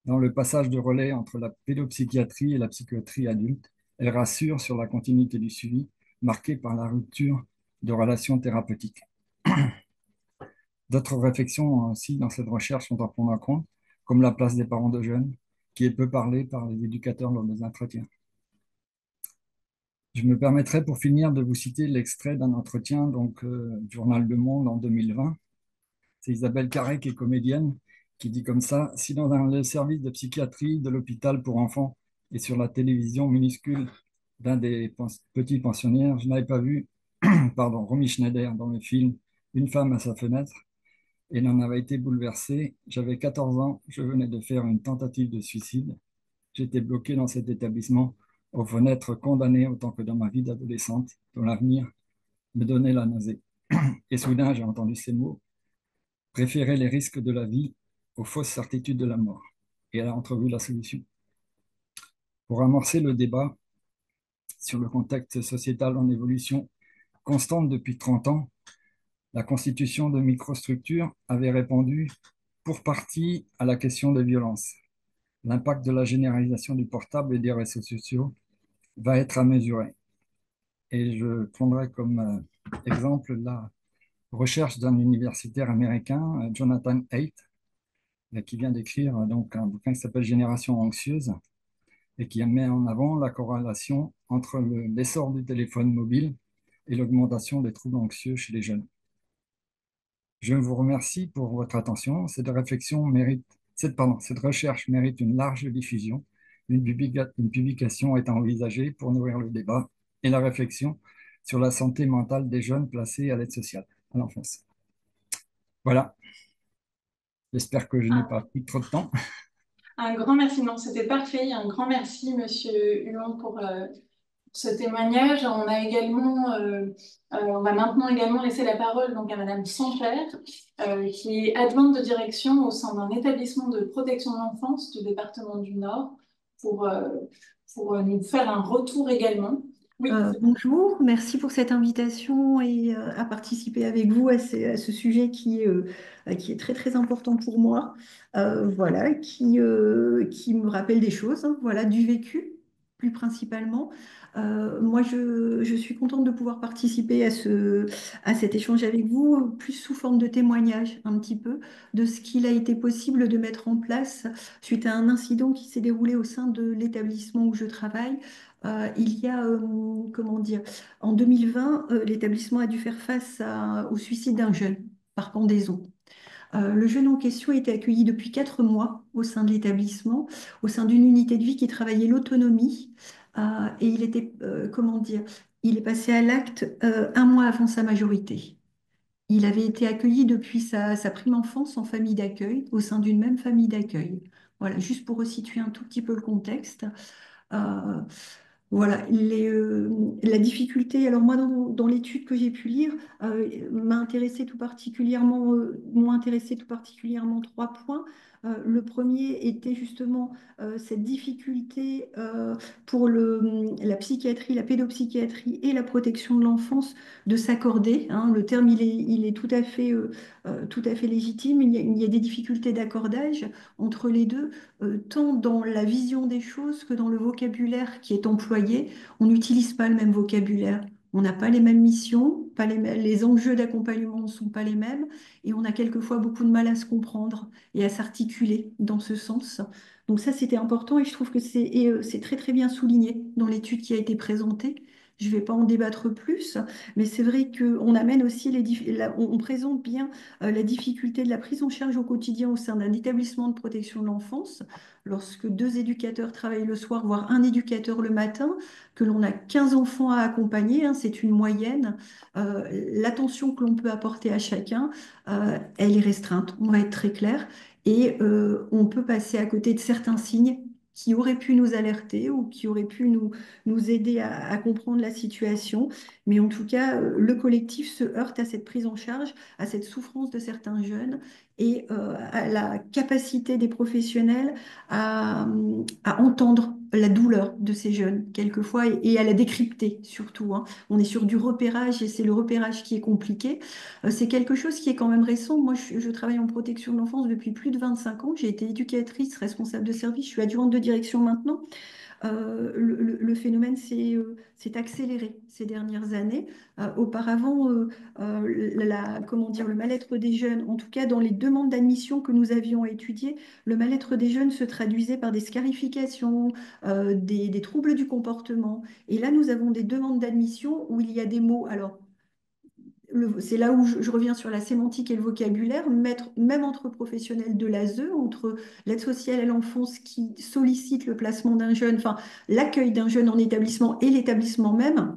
Dans le passage de relais entre la pédopsychiatrie et la psychiatrie adulte, elle rassure sur la continuité du suivi, marquée par la rupture de relations thérapeutiques. D'autres réflexions aussi dans cette recherche sont à prendre en compte, comme la place des parents de jeunes, qui est peu parlée par les éducateurs lors des entretiens. Je me permettrai pour finir de vous citer l'extrait d'un entretien du journal Le Monde en 2020. C'est Isabelle Carré, qui est comédienne, qui dit comme ça: « Si dans le service de psychiatrie de l'hôpital pour enfants et sur la télévision minuscule d'un des petits pensionnaires, je n'avais pas vu pardon, Romy Schneider dans le film Une femme à sa fenêtre et n'en avait été bouleversé. J'avais 14 ans, je venais de faire une tentative de suicide. J'étais bloqué dans cet établissement, aux fenêtres condamné autant que dans ma vie d'adolescente, dont l'avenir me donnait la nausée. Et soudain, j'ai entendu ces mots: préférer les risques de la vie aux fausses certitudes de la mort. Et elle a entrevu la solution. Pour amorcer le débat sur le contexte sociétal en évolution constante depuis 30 ans, la constitution de microstructures avait répondu pour partie à la question des violences. L'impact de la généralisation du portable et des réseaux sociaux va être à mesurer. Et je prendrai comme exemple la recherche d'un universitaire américain, Jonathan Haidt, qui vient d'écrire donc un bouquin qui s'appelle Génération anxieuse et qui met en avant la corrélation entre l'essor du téléphone mobile et l'augmentation des troubles anxieux chez les jeunes. Je vous remercie pour votre attention. Cette recherche mérite une large diffusion. Une publication est envisagée pour nourrir le débat et la réflexion sur la santé mentale des jeunes placés à l'aide sociale à l'enfance. Voilà, j'espère que je n'ai pas pris trop de temps. Un grand merci, non, c'était parfait. Un grand merci, Monsieur Hulon, pour ce témoignage. On va maintenant également laisser la parole donc à Madame Sancher, qui est adjointe de direction au sein d'un établissement de protection de l'enfance du département du Nord, pour, euh, pour nous faire un retour également. Oui. Bonjour, merci pour cette invitation et à participer avec vous à ce sujet qui est très très important pour moi, voilà, qui me rappelle des choses, hein, voilà, du vécu plus principalement. Moi, je suis contente de pouvoir participer à cet échange avec vous, plus sous forme de témoignage un petit peu de ce qu'il a été possible de mettre en place suite à un incident qui s'est déroulé au sein de l'établissement où je travaille. Il y a, comment dire, en 2020, l'établissement a dû faire face au suicide d'un jeune par pendaison. Le jeune en question était accueilli depuis 4 mois au sein de l'établissement, au sein d'une unité de vie qui travaillait l'autonomie. Et il était, comment dire, il est passé à l'acte 1 mois avant sa majorité. Il avait été accueilli depuis sa prime enfance en famille d'accueil, au sein d'une même famille d'accueil. Voilà, juste pour resituer un tout petit peu le contexte. Euh, voilà, la difficulté, alors moi dans l'étude que j'ai pu lire, m'ont intéressé tout particulièrement 3 points. Le premier était justement cette difficulté pour la psychiatrie, la pédopsychiatrie et la protection de l'enfance de s'accorder, hein. Le terme, il est tout à fait légitime. Il y a des difficultés d'accordage entre les deux, tant dans la vision des choses que dans le vocabulaire qui est employé. On n'utilise pas le même vocabulaire. On n'a pas les mêmes missions, les enjeux d'accompagnement ne sont pas les mêmes, et on a quelquefois beaucoup de mal à se comprendre et à s'articuler dans ce sens. Donc ça, c'était important et je trouve que c'est très très bien souligné dans l'étude qui a été présentée. Je ne vais pas en débattre plus, mais c'est vrai qu'on amène aussi on présente bien la difficulté de la prise en charge au quotidien au sein d'un établissement de protection de l'enfance, lorsque 2 éducateurs travaillent le soir, voire un éducateur le matin, que l'on a 15 enfants à accompagner, hein, c'est une moyenne. L'attention que l'on peut apporter à chacun, elle est restreinte, on va être très clair, et on peut passer à côté de certains signes qui auraient pu nous alerter ou qui auraient pu nous aider à comprendre la situation. Mais en tout cas, le collectif se heurte à cette prise en charge, à cette souffrance de certains jeunes et à la capacité des professionnels à, à entendre la douleur de ces jeunes, quelquefois, et à la décrypter surtout, hein. On est sur du repérage et c'est le repérage qui est compliqué. C'est quelque chose qui est quand même récent. Moi, je travaille en protection de l'enfance depuis plus de 25 ans. J'ai été éducatrice, responsable de service. Je suis adjointe de direction maintenant. Le phénomène s'est accéléré ces dernières années. Auparavant, comment dire, le mal-être des jeunes, en tout cas dans les demandes d'admission que nous avions étudiées, le mal-être des jeunes se traduisait par des scarifications, des troubles du comportement. Et là, nous avons des demandes d'admission où il y a des mots. Alors, c'est là où je reviens sur la sémantique et le vocabulaire, même entre professionnels de l'ASE, entre l'aide sociale à l'enfance qui sollicite le placement d'un jeune, enfin l'accueil d'un jeune en établissement et l'établissement même,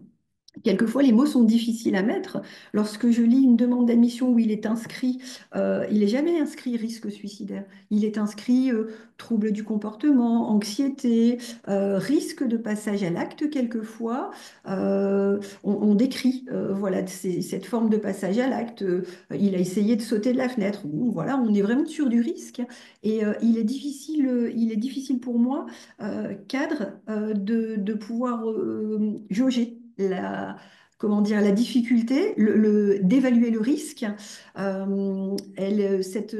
Quelquefois, les mots sont difficiles à mettre. Lorsque je lis une demande d'admission où il est inscrit, il n'est jamais inscrit risque suicidaire. Il est inscrit trouble du comportement, anxiété, risque de passage à l'acte quelquefois. On décrit voilà, cette forme de passage à l'acte. Il a essayé de sauter de la fenêtre. Bon, voilà, on est vraiment sur du risque. Et il est difficile pour moi, cadre, de pouvoir jauger comment dire, la difficulté, d'évaluer le risque.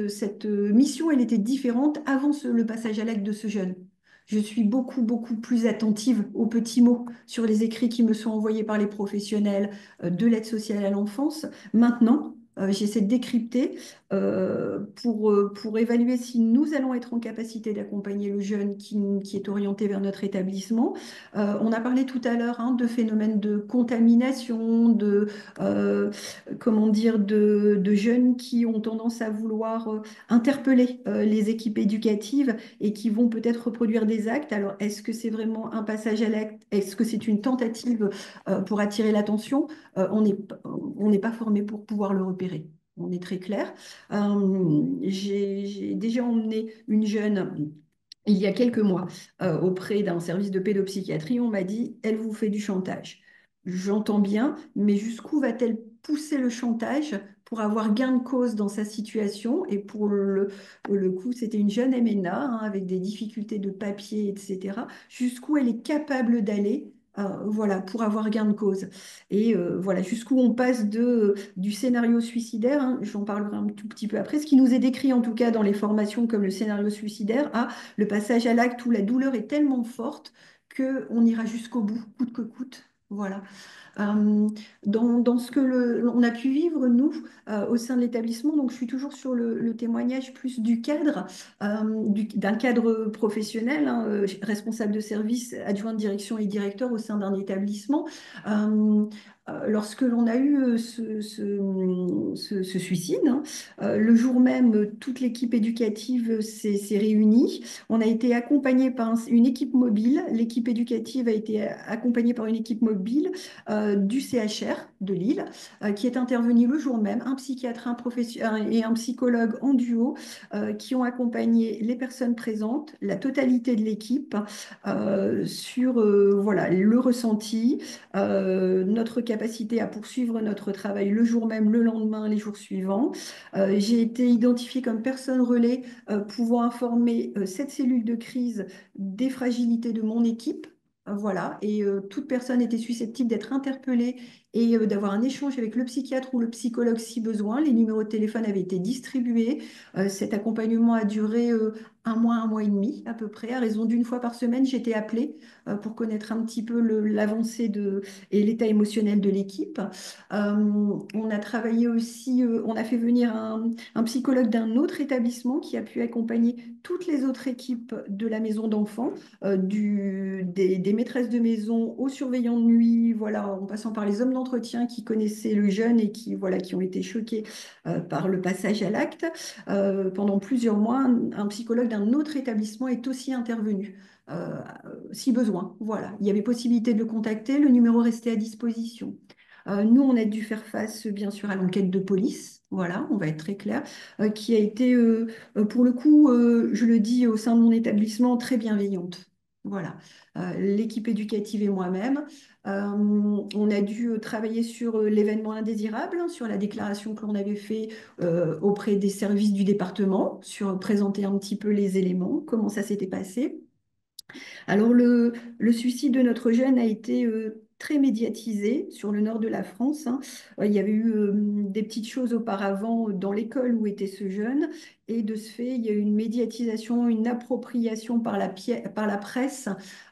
Cette mission, elle était différente avant le passage à l'acte de ce jeune. Je suis beaucoup, beaucoup plus attentive aux petits mots sur les écrits qui me sont envoyés par les professionnels de l'aide sociale à l'enfance. Maintenant, j'essaie de décrypter pour évaluer si nous allons être en capacité d'accompagner le jeune qui est orienté vers notre établissement. On a parlé tout à l'heure de phénomènes de contamination, euh, comment dire, de jeunes qui ont tendance à vouloir interpeller les équipes éducatives et qui vont peut-être reproduire des actes. Alors, est-ce que c'est vraiment un passage à l'acte? Est-ce que c'est une tentative pour attirer l'attention? On n'est pas formé pour pouvoir le repérer. On est très clair. J'ai déjà emmené une jeune il y a quelques mois auprès d'un service de pédopsychiatrie. On m'a dit, elle vous fait du chantage. J'entends bien, mais jusqu'où va-t-elle pousser le chantage pour avoir gain de cause dans sa situation? Et pour le coup, c'était une jeune MNA avec des difficultés de papier, etc. Jusqu'où elle est capable d'aller, voilà, pour avoir gain de cause. Et voilà, jusqu'où on passe du scénario suicidaire, j'en parlerai un tout petit peu après, ce qui nous est décrit en tout cas dans les formations comme le scénario suicidaire, à le passage à l'acte où la douleur est tellement forte qu'on ira jusqu'au bout, coûte que coûte. Voilà. Euh, dans ce que on a pu vivre, nous, au sein de l'établissement, donc je suis toujours sur le témoignage plus du cadre, d'un cadre professionnel, responsable de service, adjoint de direction et directeur au sein d'un établissement. Euh, Lorsque l'on a eu ce suicide, le jour même, toute l'équipe éducative s'est réunie. On a été accompagné par une équipe mobile. L'équipe éducative a été accompagnée par une équipe mobile du CHR de Lille, qui est intervenu le jour même, un psychiatre et un psychologue en duo, qui ont accompagné les personnes présentes, la totalité de l'équipe, sur voilà, le ressenti, notre capacité à poursuivre notre travail le jour même, le lendemain, les jours suivants. J'ai été identifiée comme personne relais pouvant informer cette cellule de crise des fragilités de mon équipe. Voilà, et toute personne était susceptible d'être interpellée et d'avoir un échange avec le psychiatre ou le psychologue si besoin. Les numéros de téléphone avaient été distribués. Cet accompagnement a duré un mois et demi à peu près. À raison d'une fois par semaine, j'étais appelée pour connaître un petit peu l'avancée et l'état émotionnel de l'équipe. On a travaillé aussi, on a fait venir un psychologue d'un autre établissement qui a pu accompagner toutes les autres équipes de la maison d'enfants, des maîtresses de maison aux surveillants de nuit, voilà, en passant par les hommes d'entretien qui connaissaient le jeune et qui, voilà, qui ont été choqués par le passage à l'acte. Pendant plusieurs mois, un psychologue d'un autre établissement est aussi intervenu. euh, Si besoin, voilà. Il y avait possibilité de le contacter, le numéro restait à disposition. Nous, on a dû faire face, bien sûr, à l'enquête de police, voilà, on va être très clair, qui a été, pour le coup, je le dis au sein de mon établissement, très bienveillante. Voilà. L'équipe éducative et moi-même, on a dû travailler sur l'événement indésirable, sur la déclaration que l'on avait fait auprès des services du département, sur présenter un petit peu les éléments, comment ça s'était passé. Alors, le suicide de notre jeune a été très médiatisé sur le nord de la France, hein. Il y avait eu des petites choses auparavant dans l'école où était ce jeune. Et de ce fait, il y a eu une médiatisation, une appropriation par la presse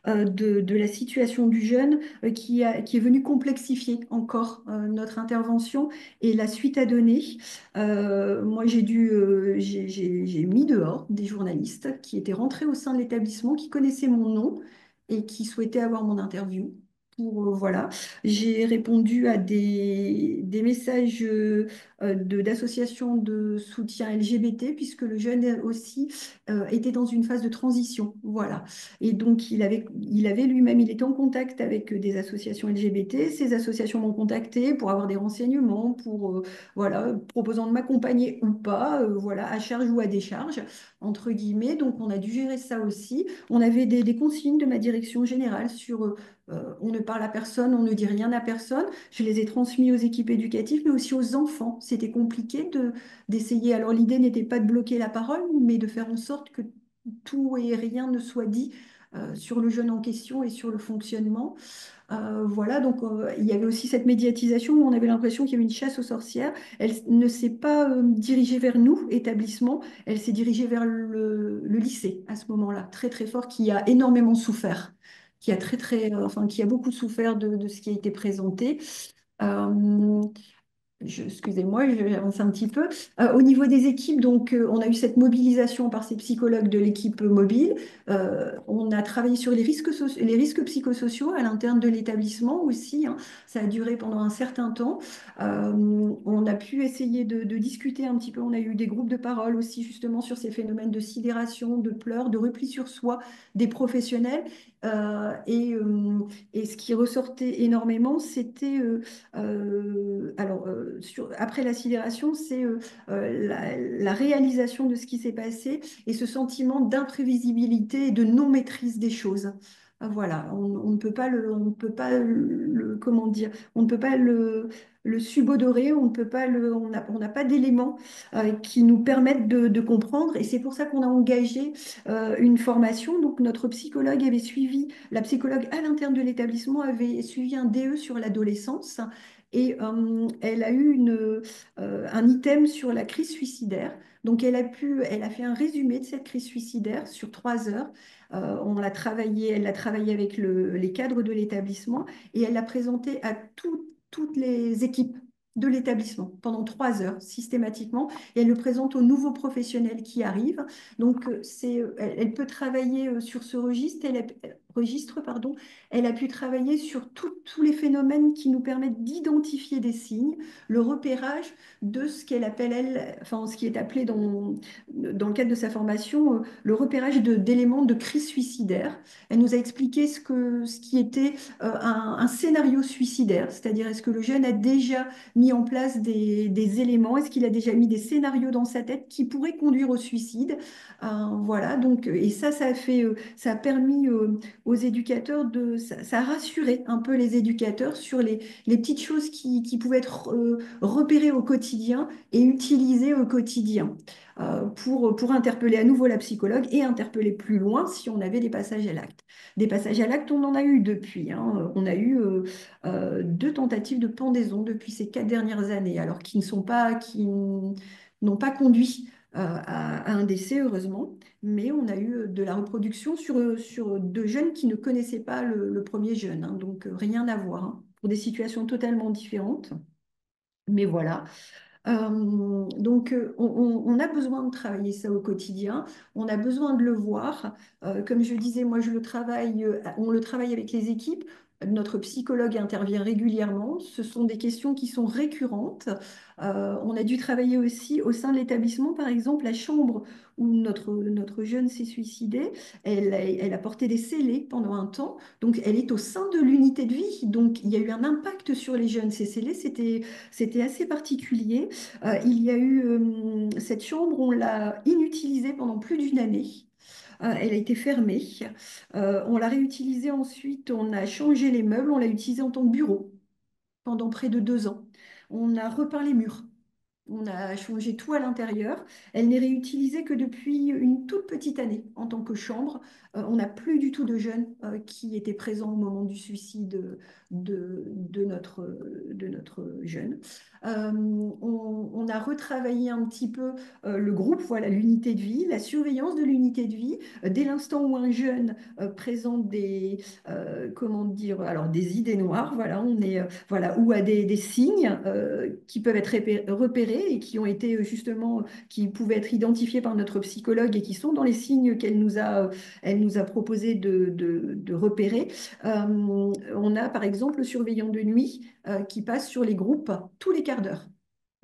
de la situation du jeune qui est venue complexifier encore notre intervention et la suite à donner. Moi, j'ai mis dehors des journalistes qui étaient rentrés au sein de l'établissement, qui connaissaient mon nom et qui souhaitaient avoir mon interview. Voilà, j'ai répondu à des messages d'associations de soutien LGBT, puisque le jeune aussi était dans une phase de transition. Voilà. Et donc, il avait lui-même, il était en contact avec des associations LGBT. Ces associations m'ont contacté pour avoir des renseignements, voilà, proposant de m'accompagner ou pas, voilà, à charge ou à décharge, entre guillemets. Donc, on a dû gérer ça aussi. On avait des consignes de ma direction générale sur on ne parle à personne, on ne dit rien à personne. Je les ai transmis aux équipes éducatives, mais aussi aux enfants. C'était compliqué d'essayer. Alors, l'idée n'était pas de bloquer la parole, mais de faire en sorte que tout et rien ne soit dit sur le jeune en question et sur le fonctionnement. Voilà, donc il y avait aussi cette médiatisation où on avait l'impression qu'il y avait une chasse aux sorcières. Elle ne s'est pas dirigée vers nous, établissement, elle s'est dirigée vers le lycée à ce moment-là, très très fort, qui a énormément souffert, qui a enfin, qui a beaucoup souffert de ce qui a été présenté. Euh, Excusez-moi, je vais avancer un petit peu. Au niveau des équipes, donc, on a eu cette mobilisation par ces psychologues de l'équipe mobile. On a travaillé sur les risques psychosociaux à l'interne de l'établissement aussi, hein. Ça a duré pendant un certain temps. On a pu essayer de discuter un petit peu. On a eu des groupes de parole aussi justement sur ces phénomènes de sidération, de pleurs, de repli sur soi des professionnels. Euh, et, euh, et ce qui ressortait énormément, c'était après la sidération, c'est la réalisation de ce qui s'est passé et ce sentiment d'imprévisibilité et de non-maîtrise des choses. Voilà, on ne peut pas comment dire, on ne peut pas le subodorer, on n'a pas d'éléments qui nous permettent de comprendre. Et c'est pour ça qu'on a engagé une formation. Donc notre psychologue avait suivi, la psychologue à l'interne de l'établissement avait suivi un DE sur l'adolescence. Et elle a eu un item sur la crise suicidaire. Donc, elle a fait un résumé de cette crise suicidaire sur 3 heures. Elle l'a travaillé avec les cadres de l'établissement et elle l'a présenté à toutes les équipes de l'établissement pendant 3 heures systématiquement. Et elle le présente aux nouveaux professionnels qui arrivent. Donc, elle peut travailler sur ce registre, pardon. Elle a pu travailler sur tous les phénomènes qui nous permettent d'identifier des signes, le repérage de ce qu'elle appelle, elle, enfin, ce qui est appelé dans le cadre de sa formation, le repérage d'éléments de crise suicidaire. Elle nous a expliqué ce qui était un scénario suicidaire, c'est-à-dire est-ce que le jeune a déjà mis en place des éléments, est-ce qu'il a déjà mis des scénarios dans sa tête qui pourraient conduire au suicide. Voilà, donc, et ça a permis aux éducateurs ça a rassuré un peu les éducateurs sur les petites choses qui pouvaient être repérées au quotidien et utilisées au quotidien pour interpeller à nouveau la psychologue et interpeller plus loin si on avait des passages à l'acte. Des passages à l'acte, on en a eu depuis, hein. On a eu 2 tentatives de pendaison depuis ces 4 dernières années, alors qui n'ont pas conduit à un décès, heureusement, mais on a eu de la reproduction sur 2 jeunes qui ne connaissaient pas le premier jeune, hein. Donc rien à voir, hein, pour des situations totalement différentes. Mais voilà. Donc, on a besoin de travailler ça au quotidien, on a besoin de le voir. Comme je disais, moi, on le travaille avec les équipes. Notre psychologue intervient régulièrement. Ce sont des questions qui sont récurrentes. On a dû travailler aussi au sein de l'établissement, par exemple, la chambre où notre jeune s'est suicidé. Elle a porté des scellés pendant un temps. Donc, elle est au sein de l'unité de vie. Donc, il y a eu un impact sur les jeunes. Ces scellés, c'était assez particulier. Il y a eu cette chambre, on l'a inutilisée pendant plus d'une année. Elle a été fermée. On l'a réutilisée ensuite, on a changé les meubles, on l'a utilisée en tant que bureau pendant près de 2 ans. On a repeint les murs. On a changé tout à l'intérieur. Elle n'est réutilisée que depuis une toute petite année en tant que chambre. On n'a plus du tout de jeunes qui étaient présents au moment du suicide de notre jeune. On a retravaillé un petit peu le groupe, voilà, l'unité de vie, la surveillance de l'unité de vie. Dès l'instant où un jeune présente comment dire, alors des idées noires, voilà, voilà, ou à des signes qui peuvent être repérés et qui ont été justement, qui pouvaient être identifiés par notre psychologue et qui sont dans les signes elle nous a proposé de repérer. On a par exemple le surveillant de nuit qui passe sur les groupes tous les quarts d'heure.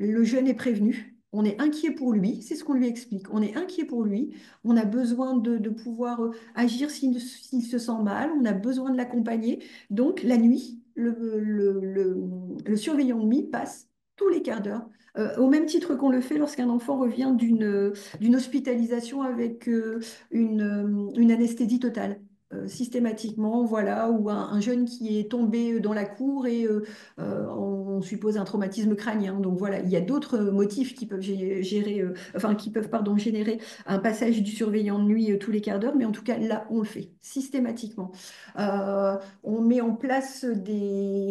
Le jeune est prévenu. On est inquiet pour lui, c'est ce qu'on lui explique. On est inquiet pour lui, on a besoin de pouvoir agir s'il se sent mal, on a besoin de l'accompagner. Donc, la nuit, le surveillant de nuit passe tous les quarts d'heure, au même titre qu'on le fait lorsqu'un enfant revient d'une hospitalisation avec une anesthésie totale. Systématiquement, voilà, ou un jeune qui est tombé dans la cour et on suppose un traumatisme crânien. Donc voilà, il y a d'autres motifs qui peuvent enfin qui peuvent pardon, générer un passage du surveillant de nuit tous les quarts d'heure, mais en tout cas là, on le fait systématiquement. On met en place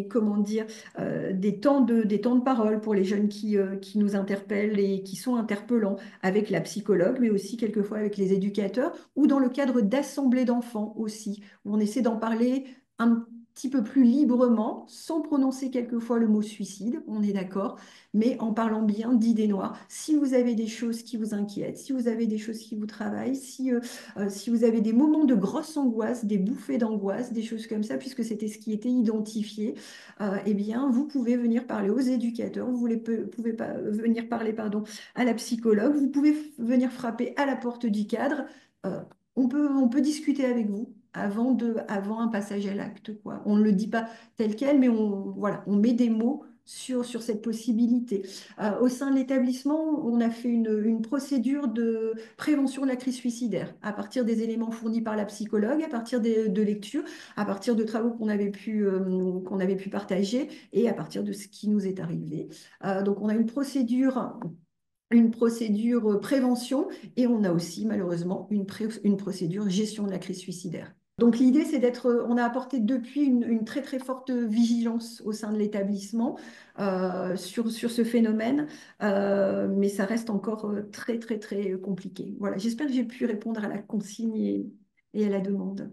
comment dire, des temps de parole pour les jeunes qui nous interpellent et qui sont interpellants avec la psychologue, mais aussi quelquefois avec les éducateurs ou dans le cadre d'assemblées d'enfants aussi, où on essaie d'en parler un petit peu plus librement, sans prononcer quelquefois le mot suicide, on est d'accord, mais en parlant bien d'idées noires. Si vous avez des choses qui vous inquiètent, si vous avez des choses qui vous travaillent, si vous avez des moments de grosse angoisse, des bouffées d'angoisse, des choses comme ça, puisque c'était ce qui était identifié, eh bien, vous pouvez venir parler aux éducateurs, pouvez pas venir parler, pardon, à la psychologue, vous pouvez venir frapper à la porte du cadre. Euh, on peut discuter avec vous avant un passage à l'acte, quoi. On ne le dit pas tel quel, mais voilà, on met des mots sur cette possibilité. Au sein de l'établissement, on a fait une procédure de prévention de la crise suicidaire à partir des éléments fournis par la psychologue, à partir de lectures, à partir de travaux qu'on avait pu partager et à partir de ce qui nous est arrivé. Donc, on a une procédure prévention et on a aussi malheureusement une procédure gestion de la crise suicidaire. Donc l'idée, c'est on a apporté depuis une très très forte vigilance au sein de l'établissement sur ce phénomène, mais ça reste encore très très très compliqué. Voilà, j'espère que j'ai pu répondre à la consigne et à la demande.